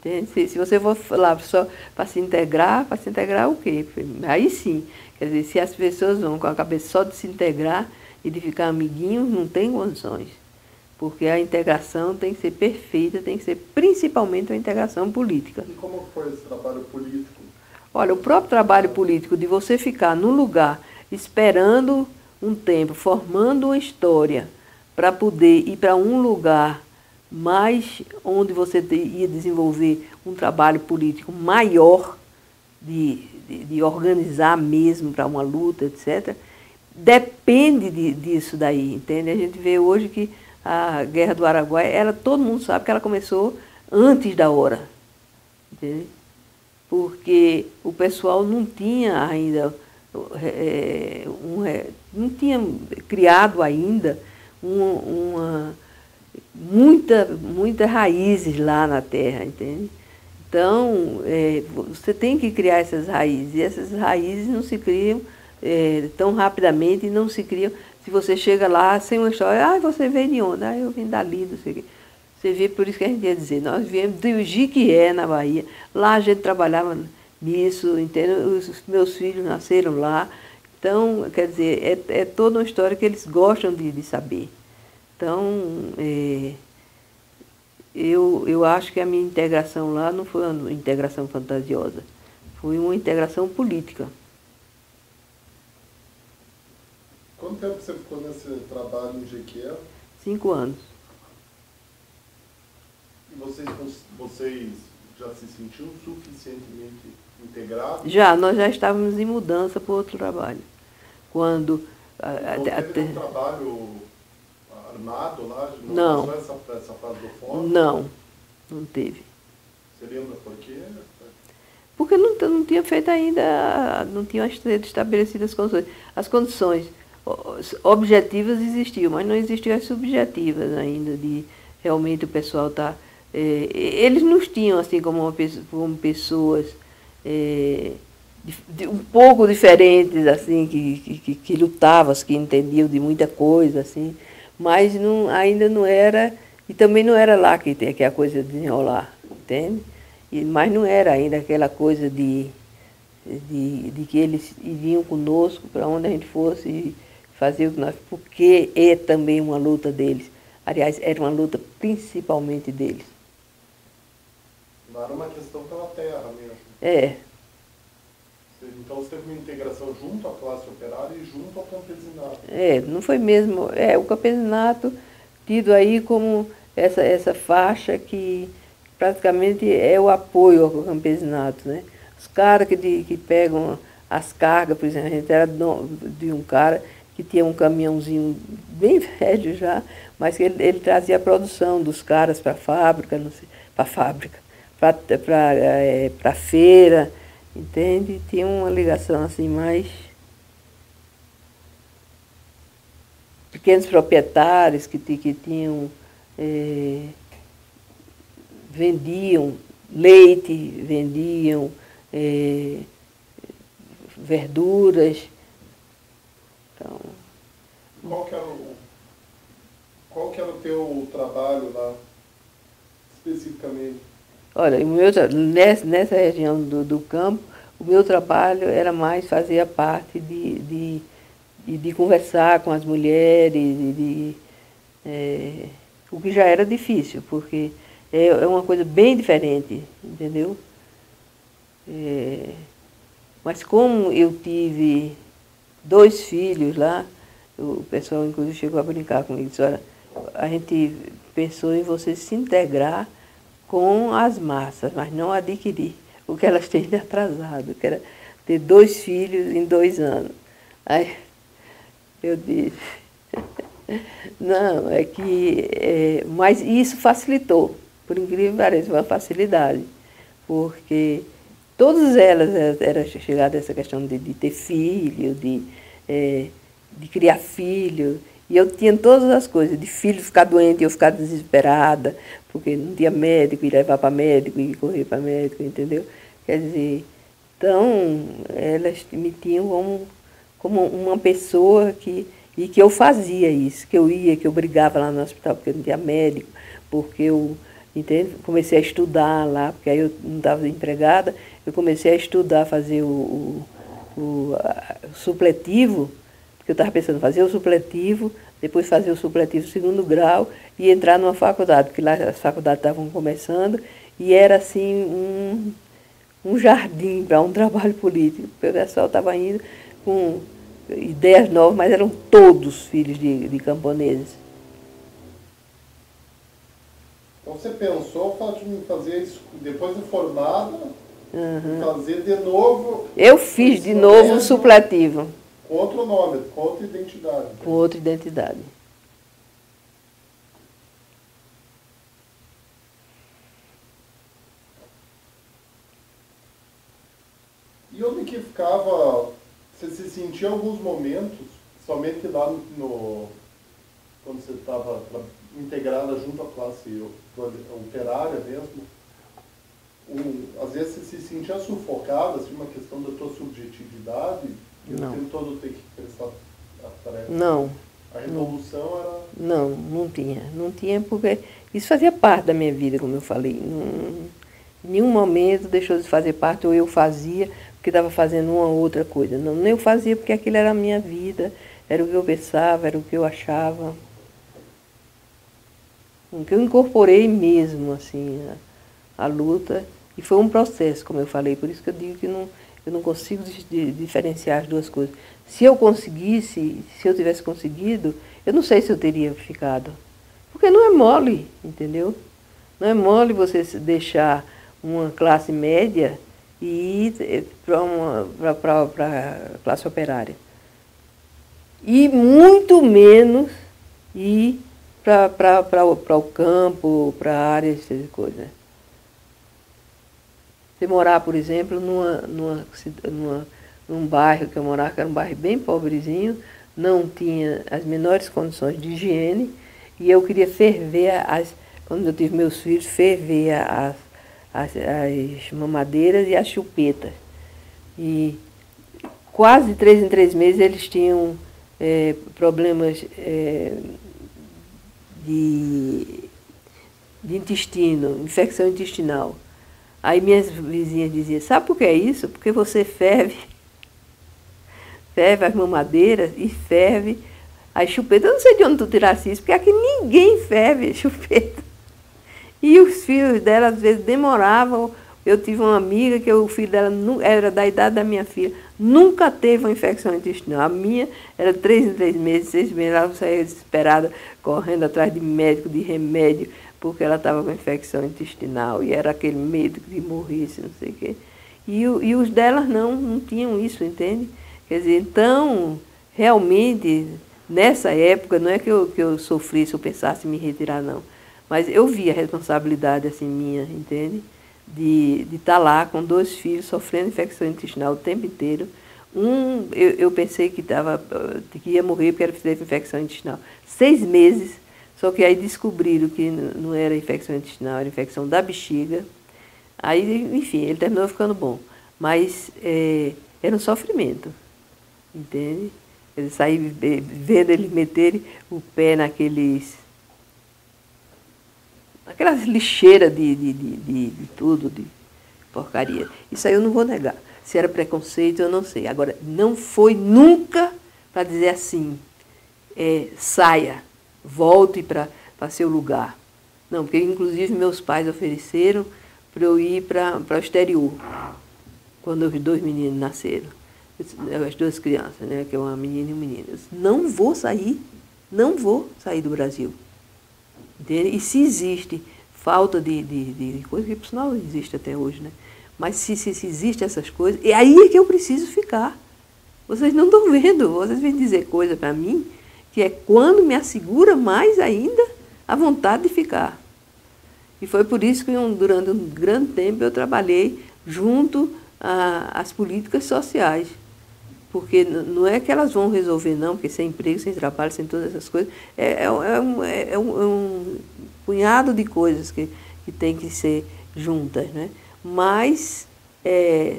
Entende? Se você for lá só para se integrar o quê? Aí sim, quer dizer, se as pessoas vão com a cabeça só de se integrar e de ficar amiguinhos, não tem condições. Porque a integração tem que ser perfeita, tem que ser principalmente uma integração política. E como foi esse trabalho político? Olha, o próprio trabalho político de você ficar num lugar esperando um tempo, formando uma história para poder ir para um lugar mais onde você ia desenvolver um trabalho político maior, de organizar mesmo para uma luta, etc., depende disso daí, entende? A gente vê hoje que a Guerra do Araguaia, todo mundo sabe que ela começou antes da hora, entende? Porque o pessoal não tinha ainda, não tinha criado ainda muitas raízes lá na terra, entende? Então, você tem que criar essas raízes, e essas raízes não se criam tão rapidamente, e não se criam se você chega lá sem uma história. Você veio de onde? Eu vim dali, não sei o quê. Você vê, por isso que a gente ia dizer, nós viemos do Jiquié, na Bahia, lá a gente trabalhava nisso, entende? Os meus filhos nasceram lá, então, quer dizer, é toda uma história que eles gostam de saber. Então, eu acho que a minha integração lá não foi uma integração fantasiosa, foi uma integração política. Quanto tempo você ficou nesse trabalho em Jequié? 5 anos. E vocês já se sentiam suficientemente integrados? Nós já estávamos em mudança para outro trabalho. Quando... Teve um trabalho armado lá? Não. Passou essa fase do fórum? Não teve. Você lembra por quê? Porque não tinha feito ainda, não tinham sido estabelecidas as condições. As condições objetivas existiam, mas não existiam as subjetivas ainda, de realmente o pessoal estar... eles nos tinham assim como pessoas um pouco diferentes, assim, que lutavam, que entendiam de muita coisa, assim, mas ainda não era, e também não era lá que a coisa desenrolar, entende? Mas não era ainda aquela coisa de que eles iriam conosco para onde a gente fosse e fazer o que nós... Porque é também uma luta deles. Aliás, era uma luta principalmente deles. Não era uma questão pela terra mesmo. Então você teve uma integração junto à classe operária e junto ao campesinato. Não foi mesmo... o campesinato tido aí como essa faixa que praticamente é o apoio ao campesinato, né? Os caras que pegam as cargas, por exemplo, a gente era de um cara que tinha um caminhãozinho bem velho já, mas que ele trazia a produção dos caras para a fábrica, para a feira, entende? Tinha uma ligação assim mais... Pequenos proprietários que tinham... vendiam leite, vendiam verduras. Então... Qual que era o teu trabalho lá, especificamente? Olha, nessa região do campo, o meu trabalho era mais fazer a parte de conversar com as mulheres, o que já era difícil, porque é uma coisa bem diferente, entendeu? Mas como eu tive 2 filhos lá, o pessoal inclusive chegou a brincar comigo, disse, olha, a gente pensou em você se integrar com as massas, mas não adquirir o que elas têm de atrasado, que era ter 2 filhos em 2 anos. Aí eu disse, não, mas isso facilitou, por incrível que pareça, uma facilidade, porque todas elas eram chegadas a essa questão de ter filho, de criar filho, e eu tinha todas as coisas, de filho ficar doente e eu ficar desesperada, porque não tinha médico, e levar para médico, e correr para médico, entendeu? Quer dizer, então, elas me tinham como uma pessoa que eu fazia isso, que eu brigava lá no hospital porque eu não tinha médico, porque eu entende? Comecei a estudar lá, porque aí eu não estava empregada, eu comecei a estudar, fazer o supletivo, porque eu estava pensando em fazer o supletivo, depois fazer o supletivo segundo grau e entrar numa faculdade, porque lá as faculdades estavam começando e era assim um jardim para um trabalho político, porque o pessoal estava indo com ideias novas, mas eram todos filhos de camponeses. Então você pensou, Fátima, em fazer isso depois de formada, fazer de novo... Eu fiz de novo o supletivo. Com outro nome, com outra identidade. Com outra identidade. E onde que ficava... Você se sentia em alguns momentos, somente lá quando você estava integrada junto à classe operária mesmo, às vezes você se sentia sufocada, assim, uma questão da tua subjetividade, e o tempo todo ter que prestar a tarefa? Não. A revolução era... Não tinha. Não tinha porque isso fazia parte da minha vida, como eu falei. Em nenhum momento deixou de fazer parte, ou eu fazia porque estava fazendo uma outra coisa. Não, eu fazia porque aquilo era a minha vida, era o que eu pensava, era o que eu achava. O que eu incorporei mesmo, assim, a luta. E foi um processo, como eu falei, por isso que eu digo que eu não consigo diferenciar as duas coisas. Se eu conseguisse, se eu tivesse conseguido, eu não sei se eu teria ficado. Porque não é mole, entendeu? Não é mole você deixar uma classe média e ir para a classe operária. E muito menos ir para o campo, para áreas de coisa. Você morar, por exemplo, num bairro que eu morava, que era um bairro bem pobrezinho, não tinha as menores condições de higiene, e eu queria ferver, quando eu tive meus filhos, ferver as mamadeiras e as chupetas. E quase 3 em 3 meses eles tinham problemas de intestino, infecção intestinal. Aí minhas vizinhas diziam, sabe por que é isso? Porque você ferve as mamadeiras e ferve as chupetas. Eu não sei de onde tu tirasse isso, porque aqui ninguém ferve chupeta. E os filhos dela, às vezes, demoravam. Eu tive uma amiga que o filho dela era da idade da minha filha, nunca teve uma infecção intestinal. A minha era 3 em 3 meses, 6 meses, ela saía desesperada, correndo atrás de médico, de remédio, porque ela estava com infecção intestinal e era aquele medo de morresse, não sei o quê. E os delas não tinham isso, entende? Quer dizer, então, realmente, nessa época, não é que eu sofrisse ou pensasse em me retirar, não. Mas eu vi a responsabilidade assim minha, entende? De estar lá com 2 filhos sofrendo infecção intestinal o tempo inteiro. Eu pensei que ia morrer porque teve infecção intestinal. 6 meses, só que aí descobriram que não era infecção intestinal, era infecção da bexiga. Aí, enfim, ele terminou ficando bom. Mas era um sofrimento, entende? Eu saí vendo eles meterem o pé aquelas lixeiras de tudo, de porcaria. Isso aí eu não vou negar. Se era preconceito, eu não sei. Agora, não foi nunca para dizer assim, saia, volte para seu lugar. Não, porque inclusive meus pais ofereceram para eu ir para o exterior, quando os 2 meninos nasceram. As 2 crianças, né, que é uma menina e um menino. Eu disse, não vou sair do Brasil. Entende? E se existe falta de coisa, que por sinal existe até hoje, né? Mas se existe essas coisas, é aí que eu preciso ficar. Vocês não estão vendo, vocês vêm dizer coisa para mim, que é quando me assegura mais ainda a vontade de ficar. E foi por isso que durante um grande tempo eu trabalhei junto às políticas sociais. Porque não é que elas vão resolver, não, porque sem emprego, sem trabalho, sem todas essas coisas, é um punhado de coisas que tem que ser juntas, né? Mas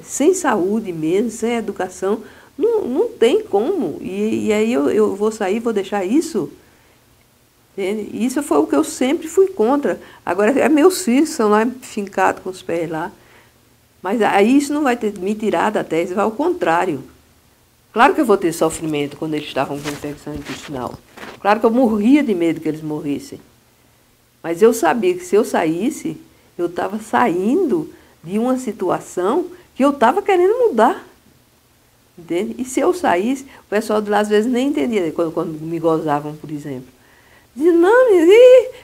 sem saúde mesmo, sem educação, não tem como. E aí eu vou sair, vou deixar isso. Entende? Isso foi o que eu sempre fui contra. Agora, é meus filhos que estão lá fincados com os pés lá. Mas aí isso não vai me tirar da tese, vai ao contrário. Claro que eu vou ter sofrimento quando eles estavam com infecção intestinal. Claro que eu morria de medo que eles morressem. Mas eu sabia que se eu saísse, eu estava saindo de uma situação que eu estava querendo mudar. Entende? E se eu saísse, o pessoal de lá às vezes nem entendia, quando me gozavam, por exemplo. Dizia, não,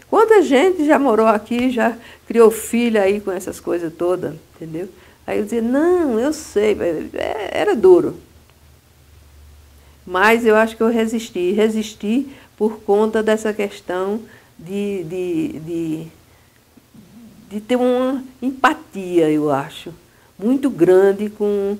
quanta gente já morou aqui, já criou filho aí com essas coisas todas, entendeu? Aí eu dizia, não, eu sei, era duro. Mas eu acho que eu resisti por conta dessa questão de ter uma empatia, eu acho, muito grande com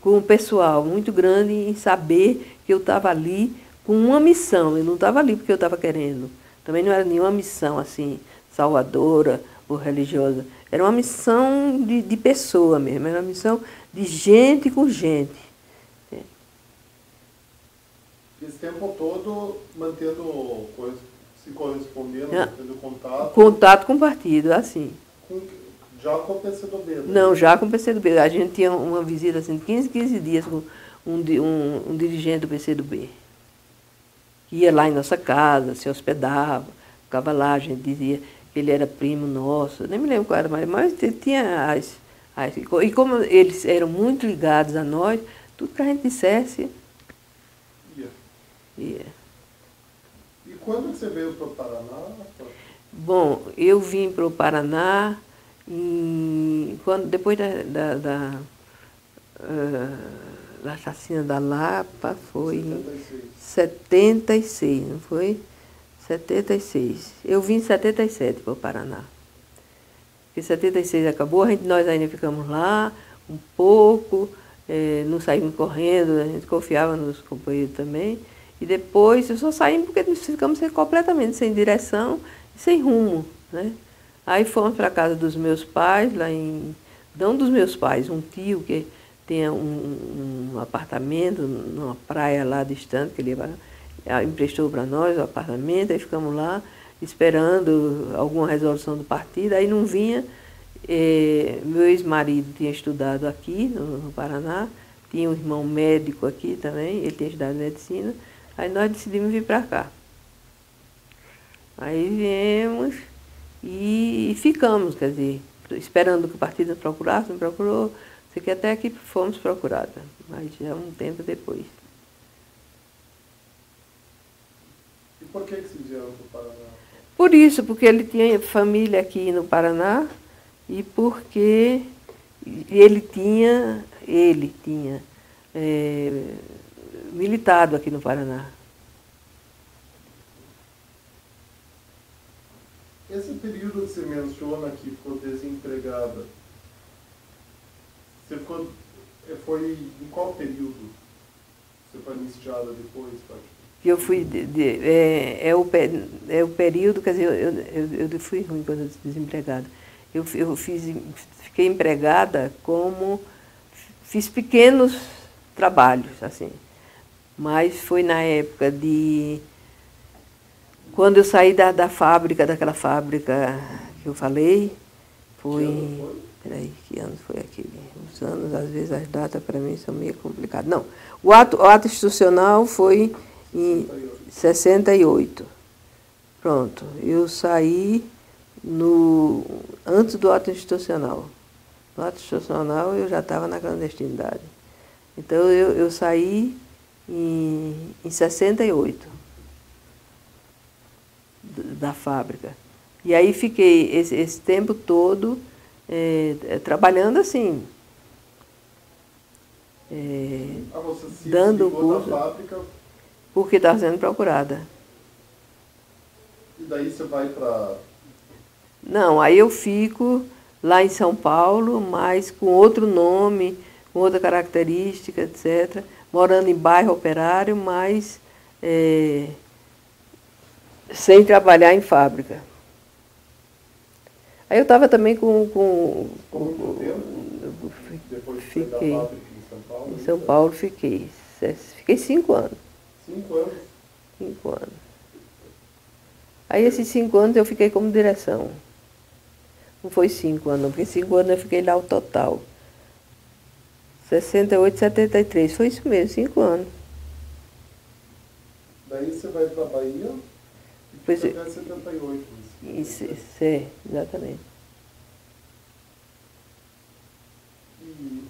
o pessoal, muito grande em saber que eu estava ali com uma missão. Eu não estava ali porque eu estava querendo. Também não era nenhuma missão assim, salvadora ou religiosa. Era uma missão de pessoa mesmo, era uma missão de gente com gente. Esse tempo todo mantendo se correspondendo, mantendo contato? Contato com o partido, assim. Já com o PCdoB? Né? Não, já com o PCdoB. A gente tinha uma visita assim, 15 dias com um dirigente do PCdoB. Ia lá em nossa casa, se hospedava, ficava lá, a gente dizia que ele era primo nosso, nem me lembro qual era, mas tinha e como eles eram muito ligados a nós, tudo que a gente dissesse... E quando você veio para o Paraná? Bom, eu vim para o Paraná depois da chacina da Lapa, foi em 76, não foi? 76. Eu vim em 77 para o Paraná. Porque 76 acabou, nós ainda ficamos lá um pouco, não saímos correndo, a gente confiava nos companheiros também. E depois, eu só saímos porque nós ficamos completamente sem direção e sem rumo, né? Aí fomos para a casa dos meus pais, não dos meus pais, um tio que tinha um apartamento numa praia lá distante, que ele emprestou para nós o apartamento, aí ficamos lá esperando alguma resolução do partido, aí não vinha. Meu ex-marido tinha estudado aqui no Paraná, tinha um irmão médico aqui também, ele tinha estudado medicina. Aí nós decidimos vir para cá. Aí viemos e ficamos, quer dizer, esperando que o partido nos procurasse, não procurou, sei que até que fomos procurados, mas já um tempo depois. E por que se vieram para o Paraná? Por isso, porque ele tinha família aqui no Paraná e porque ele tinha militado aqui no Paraná. Esse período que você menciona que ficou desempregada, foi em qual período? Você foi anistiada depois? Que eu fui, é o período, quer dizer, eu fui ruim quando eu fui desempregada. Fiquei empregada fiz pequenos trabalhos, assim. Mas foi na época quando eu saí daquela fábrica que eu falei, Peraí, que ano foi aquele? Os anos, às vezes as datas para mim são meio complicadas. Não, o ato institucional foi em 68. Pronto, eu saí antes do ato institucional. No ato institucional eu já estava na clandestinidade. Então eu saí em 68 da fábrica. E aí fiquei esse tempo todo trabalhando assim, você se dando curso, da fábrica, porque estava sendo procurada. E daí você vai para... Não, aí eu fico lá em São Paulo, mas com outro nome, com outra característica, etc., morando em bairro operário, mas sem trabalhar em fábrica. Aí eu estava também Quanto tempo? Depois de sair da fábrica em São Paulo? Em São Paulo fiquei 5 anos. 5 anos? 5 anos. Aí esses 5 anos eu fiquei como direção. Não foi 5 anos, porque 5 anos eu fiquei lá o total. 68, 73, foi isso mesmo, 5 anos. Daí você vai para a Bahia e Pois fica até 78. Isso, é, exatamente. E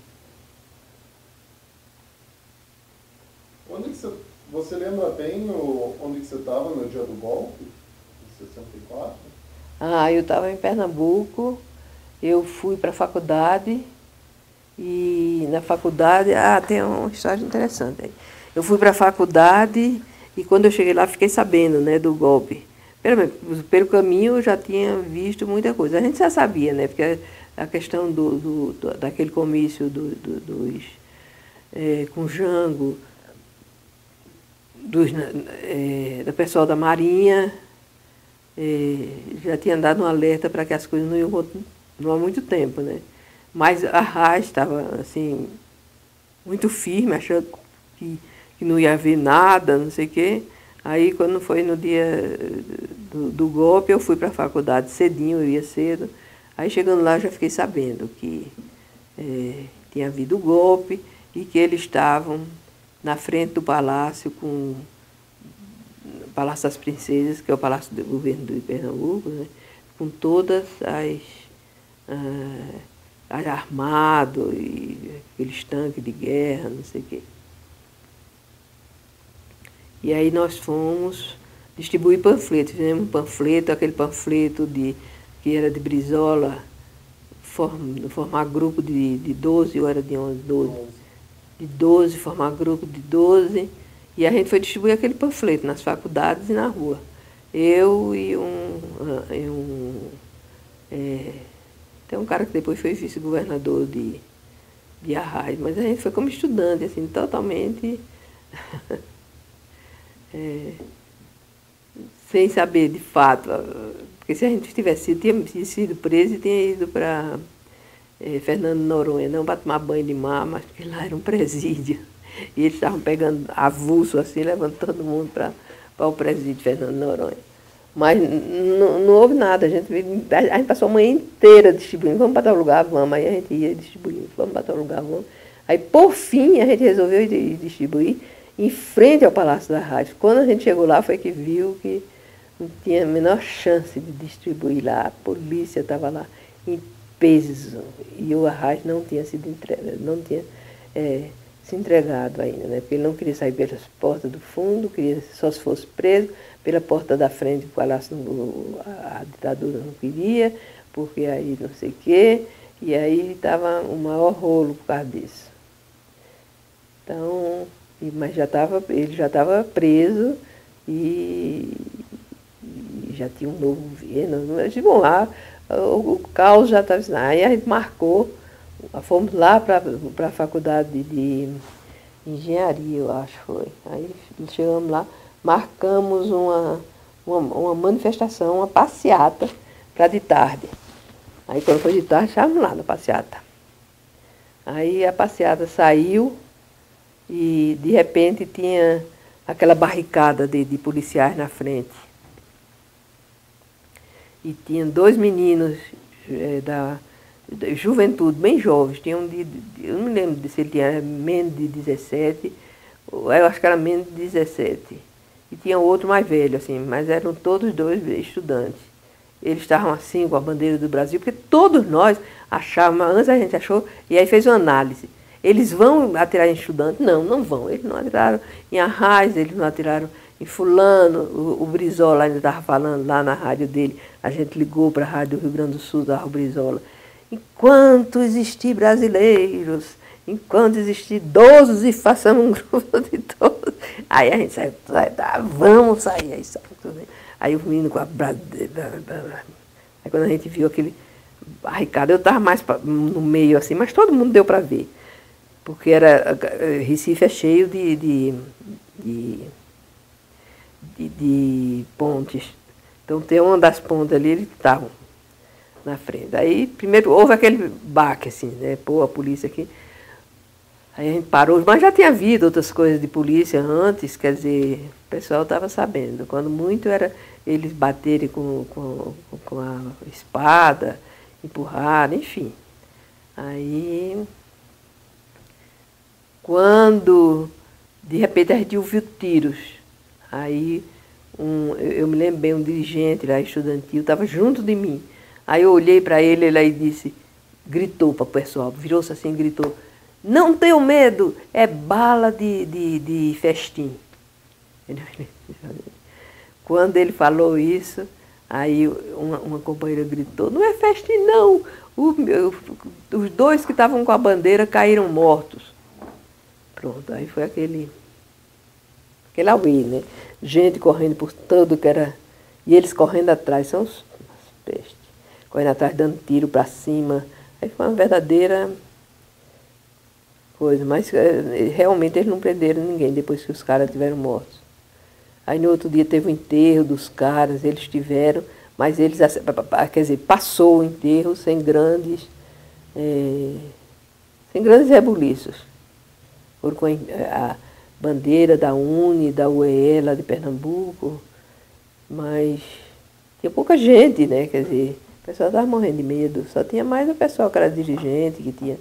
onde que você lembra bem onde que você estava no dia do golpe, em 64? Ah, eu estava em Pernambuco, eu fui para a faculdade, e na faculdade, tem uma história interessante aí. Eu fui para a faculdade e quando eu cheguei lá fiquei sabendo, né, do golpe. Pelo caminho eu já tinha visto muita coisa. A gente já sabia, né, porque a questão daquele comício com Jango, do pessoal da Marinha, já tinha dado um alerta para que as coisas não iam continuar muito tempo, né? Mas a Arraes estava assim, muito firme, achando que não ia haver nada, não sei o quê. Aí, quando foi no dia do golpe, eu fui para a faculdade cedinho, eu ia cedo. Aí, chegando lá, já fiquei sabendo que tinha havido o golpe e que eles estavam na frente do palácio, o Palácio das Princesas, que é o palácio do governo de Pernambuco, né, com todas armado e aqueles tanques de guerra, não sei o quê. E aí nós fomos distribuir panfletos, fizemos um panfleto, aquele panfleto que era de Brizola, formar grupo de 12, ou era de 11, 12. De 12, formar grupo de 12, e a gente foi distribuir aquele panfleto nas faculdades e na rua. Eu e tem um cara que depois foi vice-governador de Arraes, mas a gente foi como estudante, assim, totalmente sem saber de fato, porque se a gente tivesse tinha sido preso e tinha ido para Fernando Noronha, não para tomar banho de mar, mas porque lá era um presídio. E eles estavam pegando avulso assim, levando todo mundo para o presídio de Fernando Noronha. Mas não houve nada, a gente passou a manhã inteira distribuindo, vamos para tal lugar, vamos, aí a gente ia distribuindo, vamos para tal lugar, vamos. Aí, por fim, a gente resolveu ir distribuir em frente ao Palácio da Rádio. Quando a gente chegou lá, foi que viu que não tinha a menor chance de distribuir lá, a polícia estava lá em peso, e o Arraes não tinha sido não tinha se entregado ainda, né? Porque ele não queria sair pelas portas do fundo, queria só se fosse preso, pela porta da frente do palácio a ditadura não queria, porque aí não sei o quê, e aí estava um maior rolo por causa disso. Então, mas ele já estava preso e já tinha um novo governo, mas, bom, lá o caos já estava assim. Aí a gente marcou, fomos lá para a faculdade de engenharia, eu acho que foi. Aí chegamos lá, marcamos uma manifestação, uma passeata para de tarde. Aí quando foi de tarde, estávamos lá na passeata. Aí a passeata saiu e de repente tinha aquela barricada de policiais na frente. E tinha 2 meninos da juventude, bem jovens, tinha eu não me lembro se ele tinha menos de 17, eu acho que era menos de 17. E tinha outro mais velho, assim, mas eram todos 2 estudantes. Eles estavam assim com a bandeira do Brasil, porque todos nós achávamos, antes a gente achou, e aí fez uma análise. Eles vão atirar em estudante? Não, não vão. Eles não atiraram em Arraes, eles não atiraram em fulano. O Brizola ainda estava falando lá na rádio dele, a gente ligou para a rádio do Rio Grande do Sul, da Brizola. Enquanto existir brasileiros, enquanto existir idosos, e façamos um grupo de todos. Aí a gente saiu, vamos sair. Aí, aí o menino com a bradeira. Aí quando a gente viu aquele barricado, eu estava mais no meio assim, mas todo mundo deu para ver. Porque Recife é cheio de pontes. Então tem uma das pontes ali, eles estavam na frente. Aí primeiro houve aquele baque, assim, né? Pô, a polícia aqui. Aí a gente parou, mas já tinha havido outras coisas de polícia antes, quer dizer, o pessoal estava sabendo. Quando muito era eles baterem com a espada, empurrar, enfim. Aí, quando de repente a gente ouviu tiros, aí eu me lembro bem, um dirigente lá estudantil estava junto de mim. Aí eu olhei para ele, ele aí disse, gritou para o pessoal, virou-se assim e gritou, não tenham medo, é bala de festim. Quando ele falou isso, aí uma companheira gritou, não é festim não, os dois que estavam com a bandeira caíram mortos. Pronto, aí foi aquele auê, né? Gente correndo por tudo que era... E eles correndo atrás, são os pestes. Correndo atrás, dando tiro para cima. Aí foi uma verdadeira coisa. Mas realmente eles não prenderam ninguém depois que os caras estiveram mortos. Aí no outro dia teve o enterro dos caras, eles tiveram, mas eles, quer dizer, passou o enterro sem grandes rebuliços. Foram com a bandeira da UNE, da UEE, lá de Pernambuco, mas tinha pouca gente, né? Quer dizer, o pessoal estava morrendo de medo, só tinha mais o pessoal que era dirigente, que tinha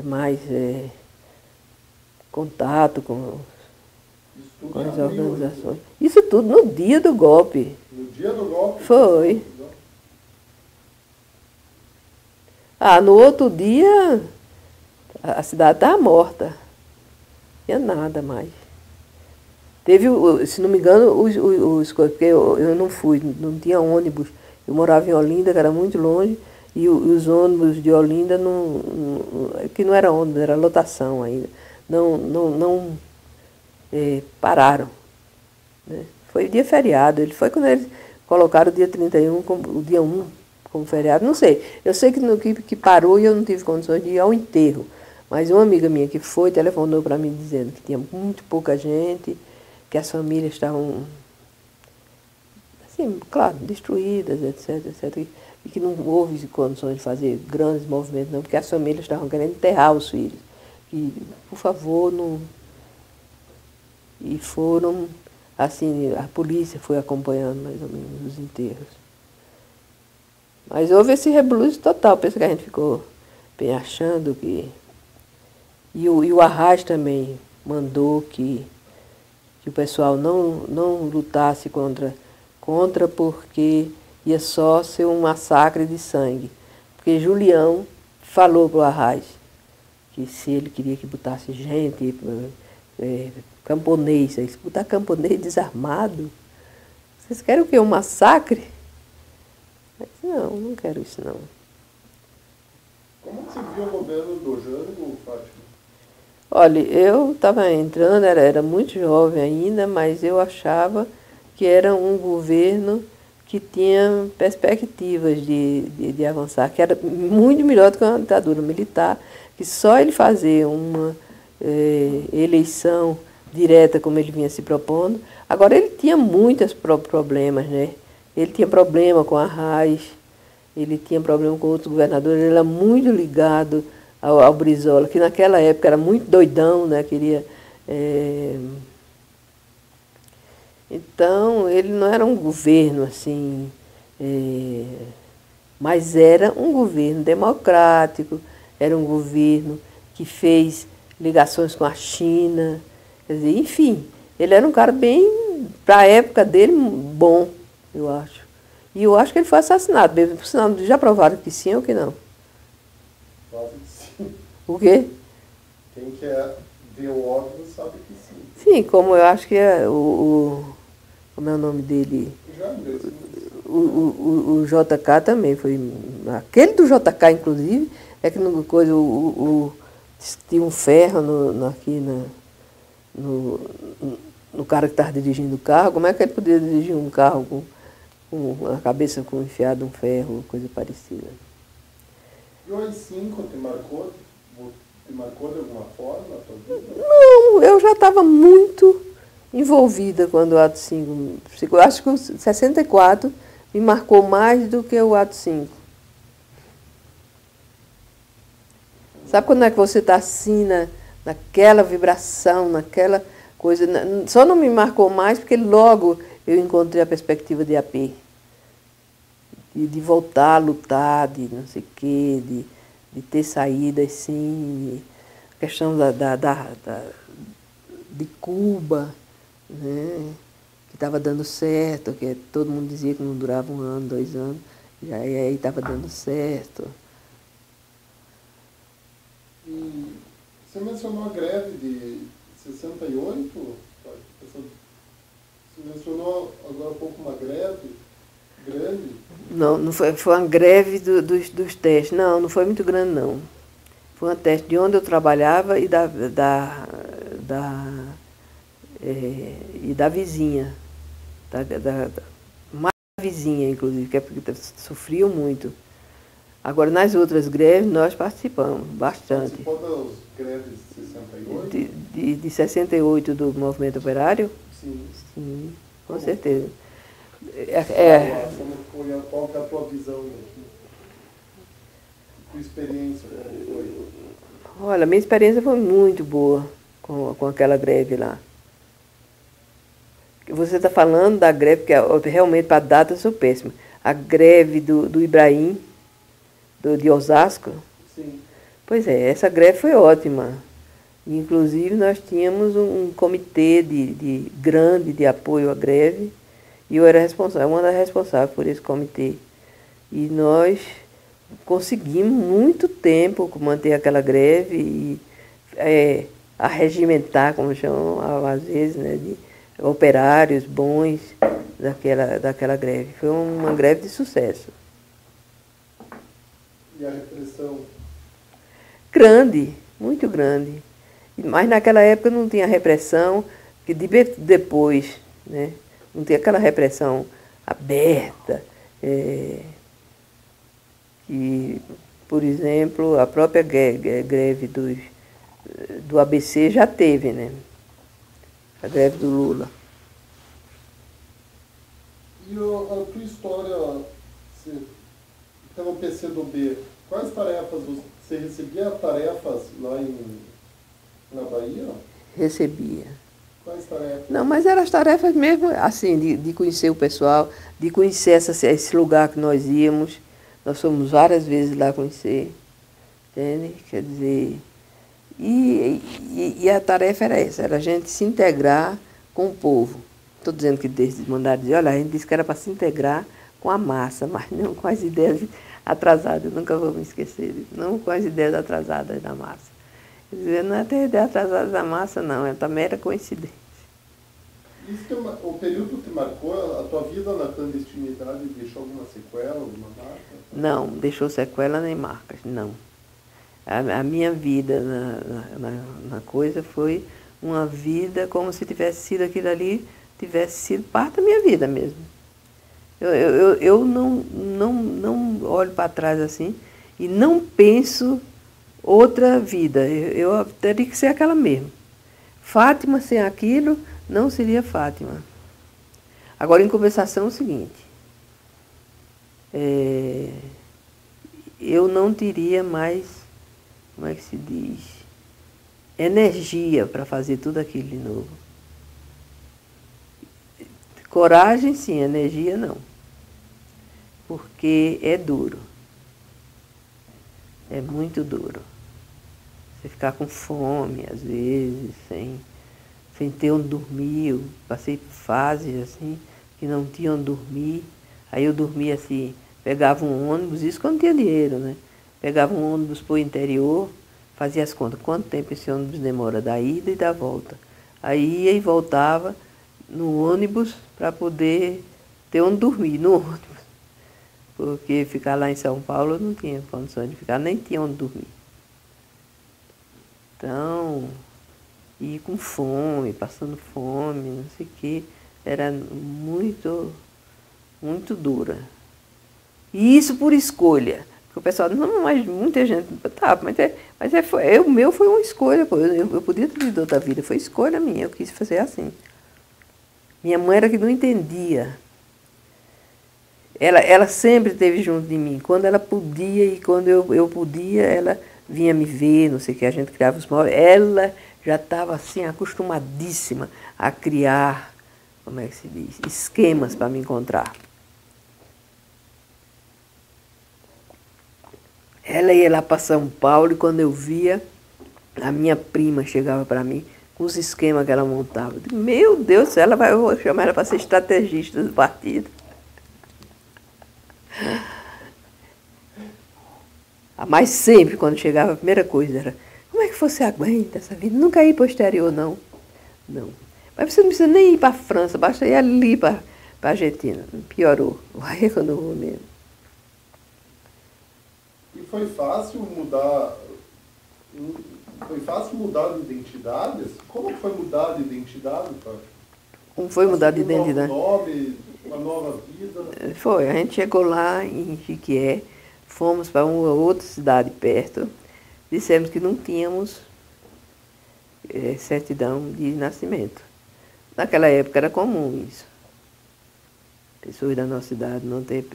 mais contato com as organizações. Isso tudo no dia do golpe. No dia do golpe? Foi. No outro dia, a cidade estava morta. Não tinha nada mais. Teve, se não me engano, porque eu não fui, não tinha ônibus. Eu morava em Olinda, que era muito longe, e os ônibus de Olinda, que não era ônibus, era lotação ainda, não pararam. Né? Foi dia feriado, ele foi quando eles colocaram o dia 31, o dia 1 como feriado, não sei. Eu sei que parou e eu não tive condições de ir ao enterro. Mas uma amiga minha que foi, telefonou para mim dizendo que tinha muito pouca gente, que as famílias estavam, assim, claro, destruídas, etc, etc. E que não houve condições de fazer grandes movimentos, não, porque as famílias estavam querendo enterrar os filhos. E, por favor, não... E foram, assim, a polícia foi acompanhando mais ou menos os enterros. Mas houve esse rebuliço total, penso que a gente ficou bem achando que... E o Arraes também mandou que o pessoal não lutasse contra porque ia só ser um massacre de sangue. Porque Julião falou para o Arraes que se ele queria que botasse gente, camponês, se botar camponês desarmado, vocês querem o quê? Um massacre? Eu disse, não quero isso não. Como você viu o governo do Jânio, Fátima? Olha, eu estava entrando, era muito jovem ainda, mas eu achava que era um governo que tinha perspectivas de avançar, que era muito melhor do que uma ditadura militar, que só ele fazer uma eleição direta como ele vinha se propondo. Agora, ele tinha muitos problemas, né? Ele tinha problema com a Arraes, ele tinha problema com outros governadores, ele era muito ligado ao Brizola, que naquela época era muito doidão, né? Queria... Então, ele não era um governo assim, mas era um governo democrático, era um governo que fez ligações com a China, quer dizer, enfim, ele era um cara bem, para a época dele, bom, eu acho. E eu acho que ele foi assassinado, mesmo, por sinal, já provaram que sim ou que não? Claro que sim. O quê? Quem quer ver o óbvio sabe que sim. Sim, como eu acho que como é o nome dele? O JK também foi. Aquele do JK, inclusive, é que no coisa, tinha um ferro aqui no cara que estava dirigindo o carro. Como é que ele podia dirigir um carro com a cabeça enfiada um ferro, coisa parecida? E o AI-5 te marcou? Te marcou de alguma forma na tua vida? Não, eu já estava muito envolvida quando o ato 5. Eu acho que o 64 me marcou mais do que o ato 5. Sabe quando é que você está assim naquela vibração, naquela coisa. Só não me marcou mais porque logo eu encontrei a perspectiva de AP. De voltar a lutar, de não sei o quê, de ter saídas, sim. A questão de Cuba, né, que estava dando certo, que todo mundo dizia que não durava 1 ano, 2 anos, e aí estava dando certo. E você mencionou a greve de 68? Você mencionou agora há pouco uma greve grande? Não foi uma greve dos testes. Não foi muito grande, não. Foi um teste de onde eu trabalhava e da vizinha. Mais vizinha, inclusive, que é porque sofriam muito. Agora, nas outras greves, nós participamos bastante. Participou das greves de 68? De 68 do movimento operário? Sim. Sim, com certeza. Qual que é a tua visão aqui? Tua experiência, como foi? Olha, minha experiência foi muito boa com aquela greve lá. Você está falando da greve, que realmente para a data eu sou péssima. A greve do Ibrahim, de Osasco. Sim. Pois é, essa greve foi ótima. Inclusive, nós tínhamos um comitê grande de apoio à greve, e eu era responsável, uma das responsáveis por esse comitê. E nós conseguimos muito tempo manter aquela greve e arregimentar, como chamam às vezes, né, de operários bons daquela greve. Foi uma greve de sucesso. E a repressão? Grande, muito grande. Mas naquela época não tinha repressão, que depois, né, não tinha aquela repressão aberta, que, por exemplo, a própria greve do ABC já teve, né? A greve do Lula. E a tua história, pelo PCdoB, quais tarefas, você recebia tarefas lá na Bahia? Recebia. Quais tarefas? Não, mas eram as tarefas mesmo, assim, de conhecer o pessoal, de conhecer esse lugar que nós íamos. Nós fomos várias vezes lá conhecer, entende? Quer dizer, e a tarefa era essa, era a gente se integrar com o povo. Estou dizendo que desde mandaram dizer, olha, a gente disse que era para se integrar com a massa, mas não com as ideias atrasadas, nunca vou me esquecer disso, não com as ideias atrasadas da massa. Quer dizer, não é ter ideia atrasada da massa, não, é também era coincidência. Isso o período que marcou, a tua vida na clandestinidade deixou alguma sequela, alguma marca? Não, deixou sequela nem marcas, não. A minha vida na coisa foi uma vida como se tivesse sido aquilo ali, tivesse sido parte da minha vida mesmo. Eu não olho para trás assim e não penso outra vida. Eu teria que ser aquela mesmo. Fátima sem aquilo não seria Fátima. Agora, em compensação, é o seguinte. Eu não teria mais, como é que se diz, energia para fazer tudo aquilo de novo. Coragem, sim, energia, não. Porque é duro. É muito duro. Você ficar com fome, às vezes, sem ter onde dormir. Eu passei fases assim, que não tinha onde dormir. Aí eu dormia assim, pegava um ônibus, isso quando tinha dinheiro, né? Pegava um ônibus para o interior, fazia as contas, quanto tempo esse ônibus demora, da ida e da volta. Aí ia e voltava no ônibus para poder ter onde dormir, no ônibus. Porque ficar lá em São Paulo eu não tinha condições de ficar, nem tinha onde dormir. Então, ir com fome, passando fome, não sei o quê, era muito, muito dura. E isso por escolha. Porque o pessoal, não, mas muita gente, tá, o meu foi uma escolha, pô, eu podia ter tido outra vida, foi escolha minha, eu quis fazer assim. Minha mãe era que não entendia. Ela sempre esteve junto de mim. Quando ela podia e quando eu podia, ela vinha me ver, não sei o que, a gente criava os móveis. Ela já estava assim, acostumadíssima a criar, como é que se diz, esquemas para me encontrar. Ela ia lá para São Paulo e quando eu via, a minha prima chegava para mim com os esquemas que ela montava. Eu digo, meu Deus, eu vou chamar ela para ser estrategista do partido. Mas sempre, quando chegava, a primeira coisa era, como é que você aguenta essa vida? Nunca ir para o exterior, não. Não. Mas você não precisa nem ir para a França, basta ir ali para a Argentina. Piorou. Aí quando eu vou mesmo. E foi fácil mudar de identidades? Como foi mudar de identidade, Fátima? Como foi mudar de identidade? Um novo nome, uma nova vida? Foi, a gente chegou lá em Jiquié, fomos para uma outra cidade perto, dissemos que não tínhamos certidão de nascimento. Naquela época era comum isso. Pessoas da nossa idade não ter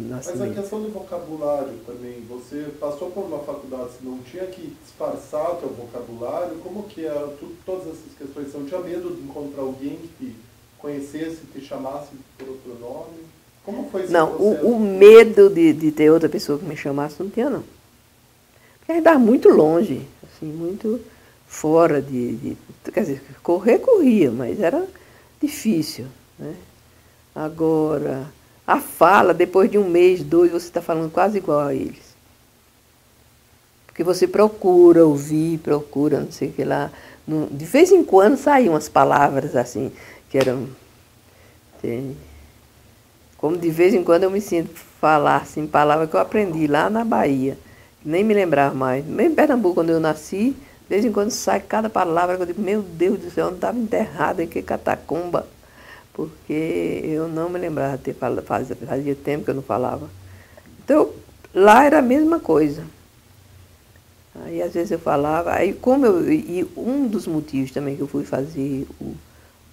nascimento. Mas a questão do vocabulário também, você passou por uma faculdade, você não tinha que disfarçar teu vocabulário? Como que era todas essas questões? Você não tinha medo de encontrar alguém que te conhecesse, te chamasse por outro nome? Como foi esse processo? O medo de ter outra pessoa que me chamasse não tinha, não. Porque a gente estava muito longe, assim, muito fora quer dizer, corria, mas era difícil, né? Agora, a fala, depois de um mês, 2, você está falando quase igual a eles. Porque você procura ouvir, procura não sei o que lá. De vez em quando saíam umas palavras assim, que eram... Como de vez em quando eu me sinto falar assim, palavras que eu aprendi lá na Bahia, nem me lembrava mais. Mesmo em Pernambuco, quando eu nasci, de vez em quando sai cada palavra que eu digo, meu Deus do céu, eu não estava enterrada em que catacumba. Porque eu não me lembrava de ter falado, fazia tempo que eu não falava. Então, lá era a mesma coisa. Aí, às vezes, eu falava, e um dos motivos também que eu fui fazer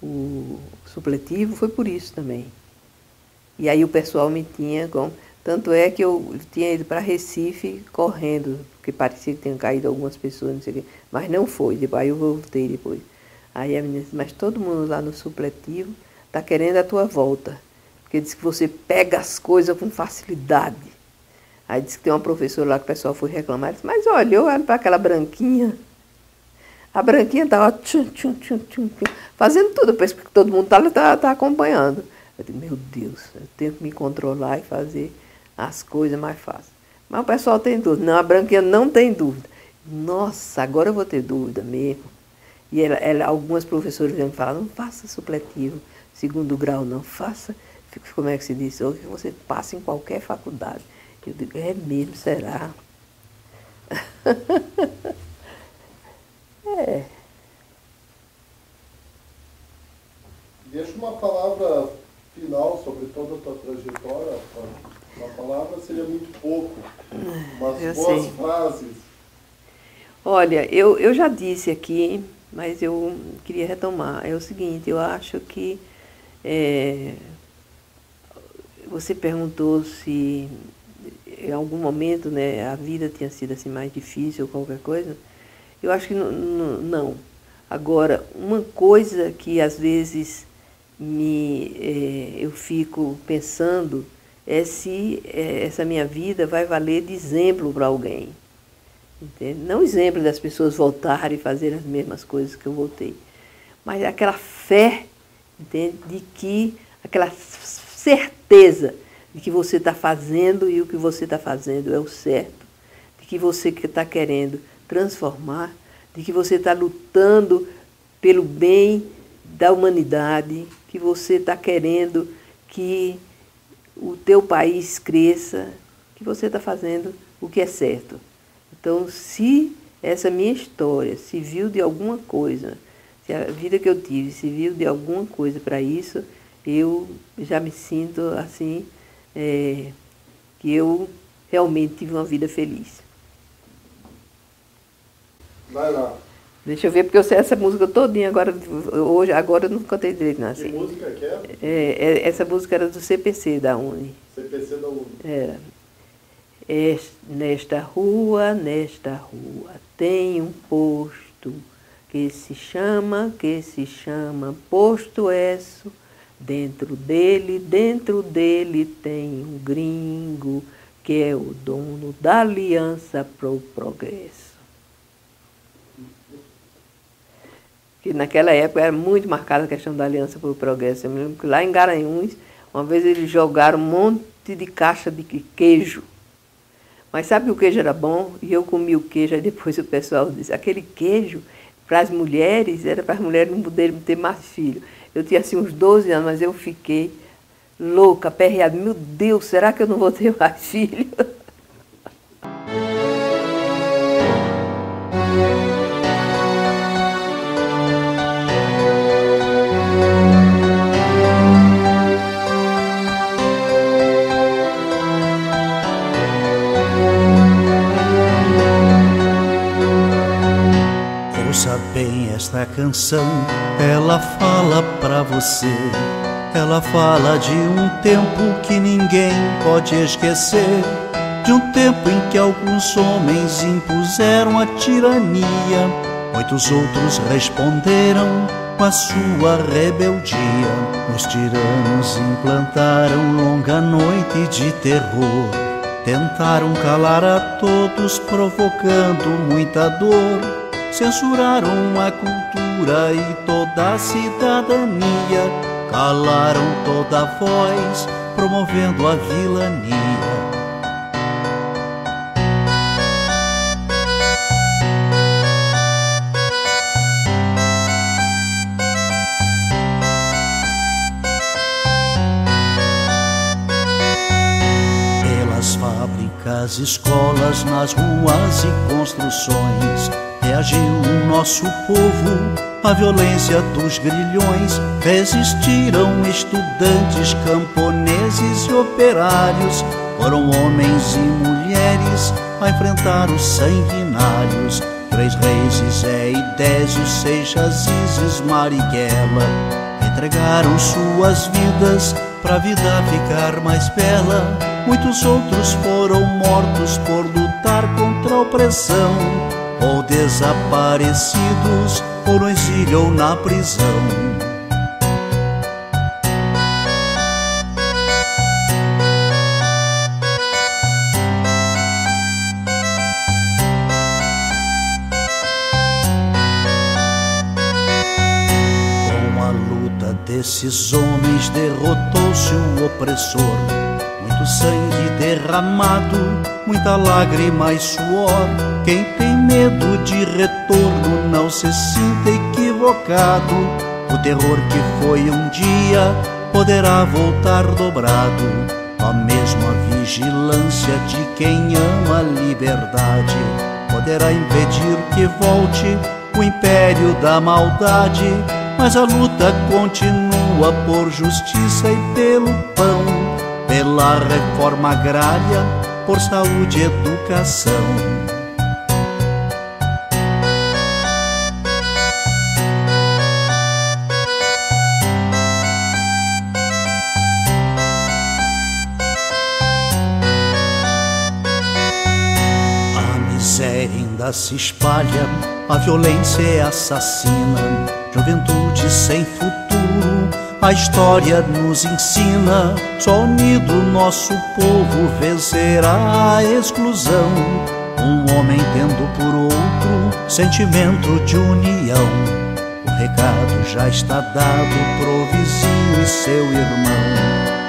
o supletivo foi por isso também. E aí o pessoal me tinha, tanto é que eu tinha ido para Recife correndo, porque parecia que tinham caído algumas pessoas, não sei o quê, mas não foi, aí eu voltei depois. Aí a menina disse, mas todo mundo lá no supletivo está querendo a tua volta, porque diz que você pega as coisas com facilidade. Aí disse que tem uma professora lá que o pessoal foi reclamar, disse, mas olha, eu olho para aquela branquinha, a branquinha estava fazendo tudo, eu penso que todo mundo tá acompanhando. Eu digo, meu Deus, eu tenho que me controlar e fazer as coisas mais fáceis. Mas o pessoal tem dúvida. Não, a branquinha não tem dúvida. Nossa, agora eu vou ter dúvida mesmo. E algumas professoras me falaram, não faça supletivo, 2º grau, não. Faça, como é que se diz? Ou que você passa em qualquer faculdade. Eu digo, é mesmo, será? É. Deixa uma palavra final sobre toda a tua trajetória. Uma palavra seria muito pouco. Umas boas frases. Olha, eu já disse aqui, mas eu queria retomar. É o seguinte, eu acho que você perguntou se em algum momento, né, a vida tinha sido assim mais difícil ou qualquer coisa. Eu acho que não. Agora, uma coisa que às vezes eu fico pensando é se essa minha vida vai valer de exemplo para alguém. Entende? Não exemplo das pessoas voltarem e fazerem as mesmas coisas que eu voltei, mas aquela fé, entende? Aquela certeza de que você está fazendo e o que você está fazendo é o certo, de que você está querendo transformar, de que você está lutando pelo bem da humanidade, que você está querendo que o teu país cresça, que você está fazendo o que é certo. Então, se essa minha história serviu de alguma coisa, se a vida que eu tive serviu de alguma coisa para isso, eu já me sinto assim, que eu realmente tive uma vida feliz. Vai lá. Deixa eu ver, porque eu sei essa música todinha agora eu não cantei direito, não. Assim. Que música que é? Essa música era do CPC da UNE. CPC da UNE. Era. Nesta rua tem um posto que se chama Posto Esso. Dentro dele tem um gringo que é o dono da Aliança pro Progresso. Que naquela época era muito marcada a questão da Aliança pro Progresso. Eu me lembro que lá em Garanhuns, uma vez eles jogaram um monte de caixa de queijo. Mas sabe que o queijo era bom? E eu comi o queijo, aí depois o pessoal disse, aquele queijo para as mulheres, era para as mulheres não poderem ter mais filho. Eu tinha assim uns 12 anos, mas eu fiquei louca, aperreada. Meu Deus, será que eu não vou ter mais filho? Ouça bem esta canção, ela fala pra você. Ela fala de um tempo que ninguém pode esquecer, de um tempo em que alguns homens impuseram a tirania, muitos outros responderam com a sua rebeldia. Os tiranos implantaram longa noite de terror, tentaram calar a todos, provocando muita dor. Censuraram a cultura e toda a cidadania, calaram toda a voz, promovendo a vilania. Pelas fábricas, escolas, nas ruas e construções, reagiu o nosso povo à violência dos grilhões. Resistiram estudantes, camponeses e operários, foram homens e mulheres a enfrentar os sanguinários. 3 reis, Zé e Désio, Seixas, Isis, Marighella, entregaram suas vidas pra vida ficar mais bela. Muitos outros foram mortos por lutar contra a opressão, ou desaparecidos, ou no exílio ou na prisão. Com a luta desses homens derrotou-se o opressor. Muito sangue derramado, muita lágrima e suor. Quem tem medo de retorno não se sinta equivocado. O terror que foi um dia poderá voltar dobrado. A mesma vigilância de quem ama a liberdade poderá impedir que volte o império da maldade. Mas a luta continua por justiça e pelo pão, pela reforma agrária, por saúde e educação. A miséria ainda se espalha, a violência é assassina, juventude sem futuro, a história nos ensina. Só unido nosso povo vencerá a exclusão, um homem tendo por outro sentimento de união. O recado já está dado pro vizinho e seu irmão.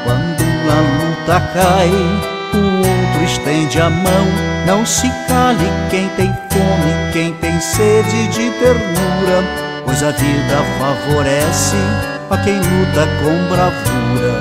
Quando a luta cai, o outro estende a mão. Não se cale quem tem fome, quem tem sede de ternura, pois a vida favorece a quem luta com bravura.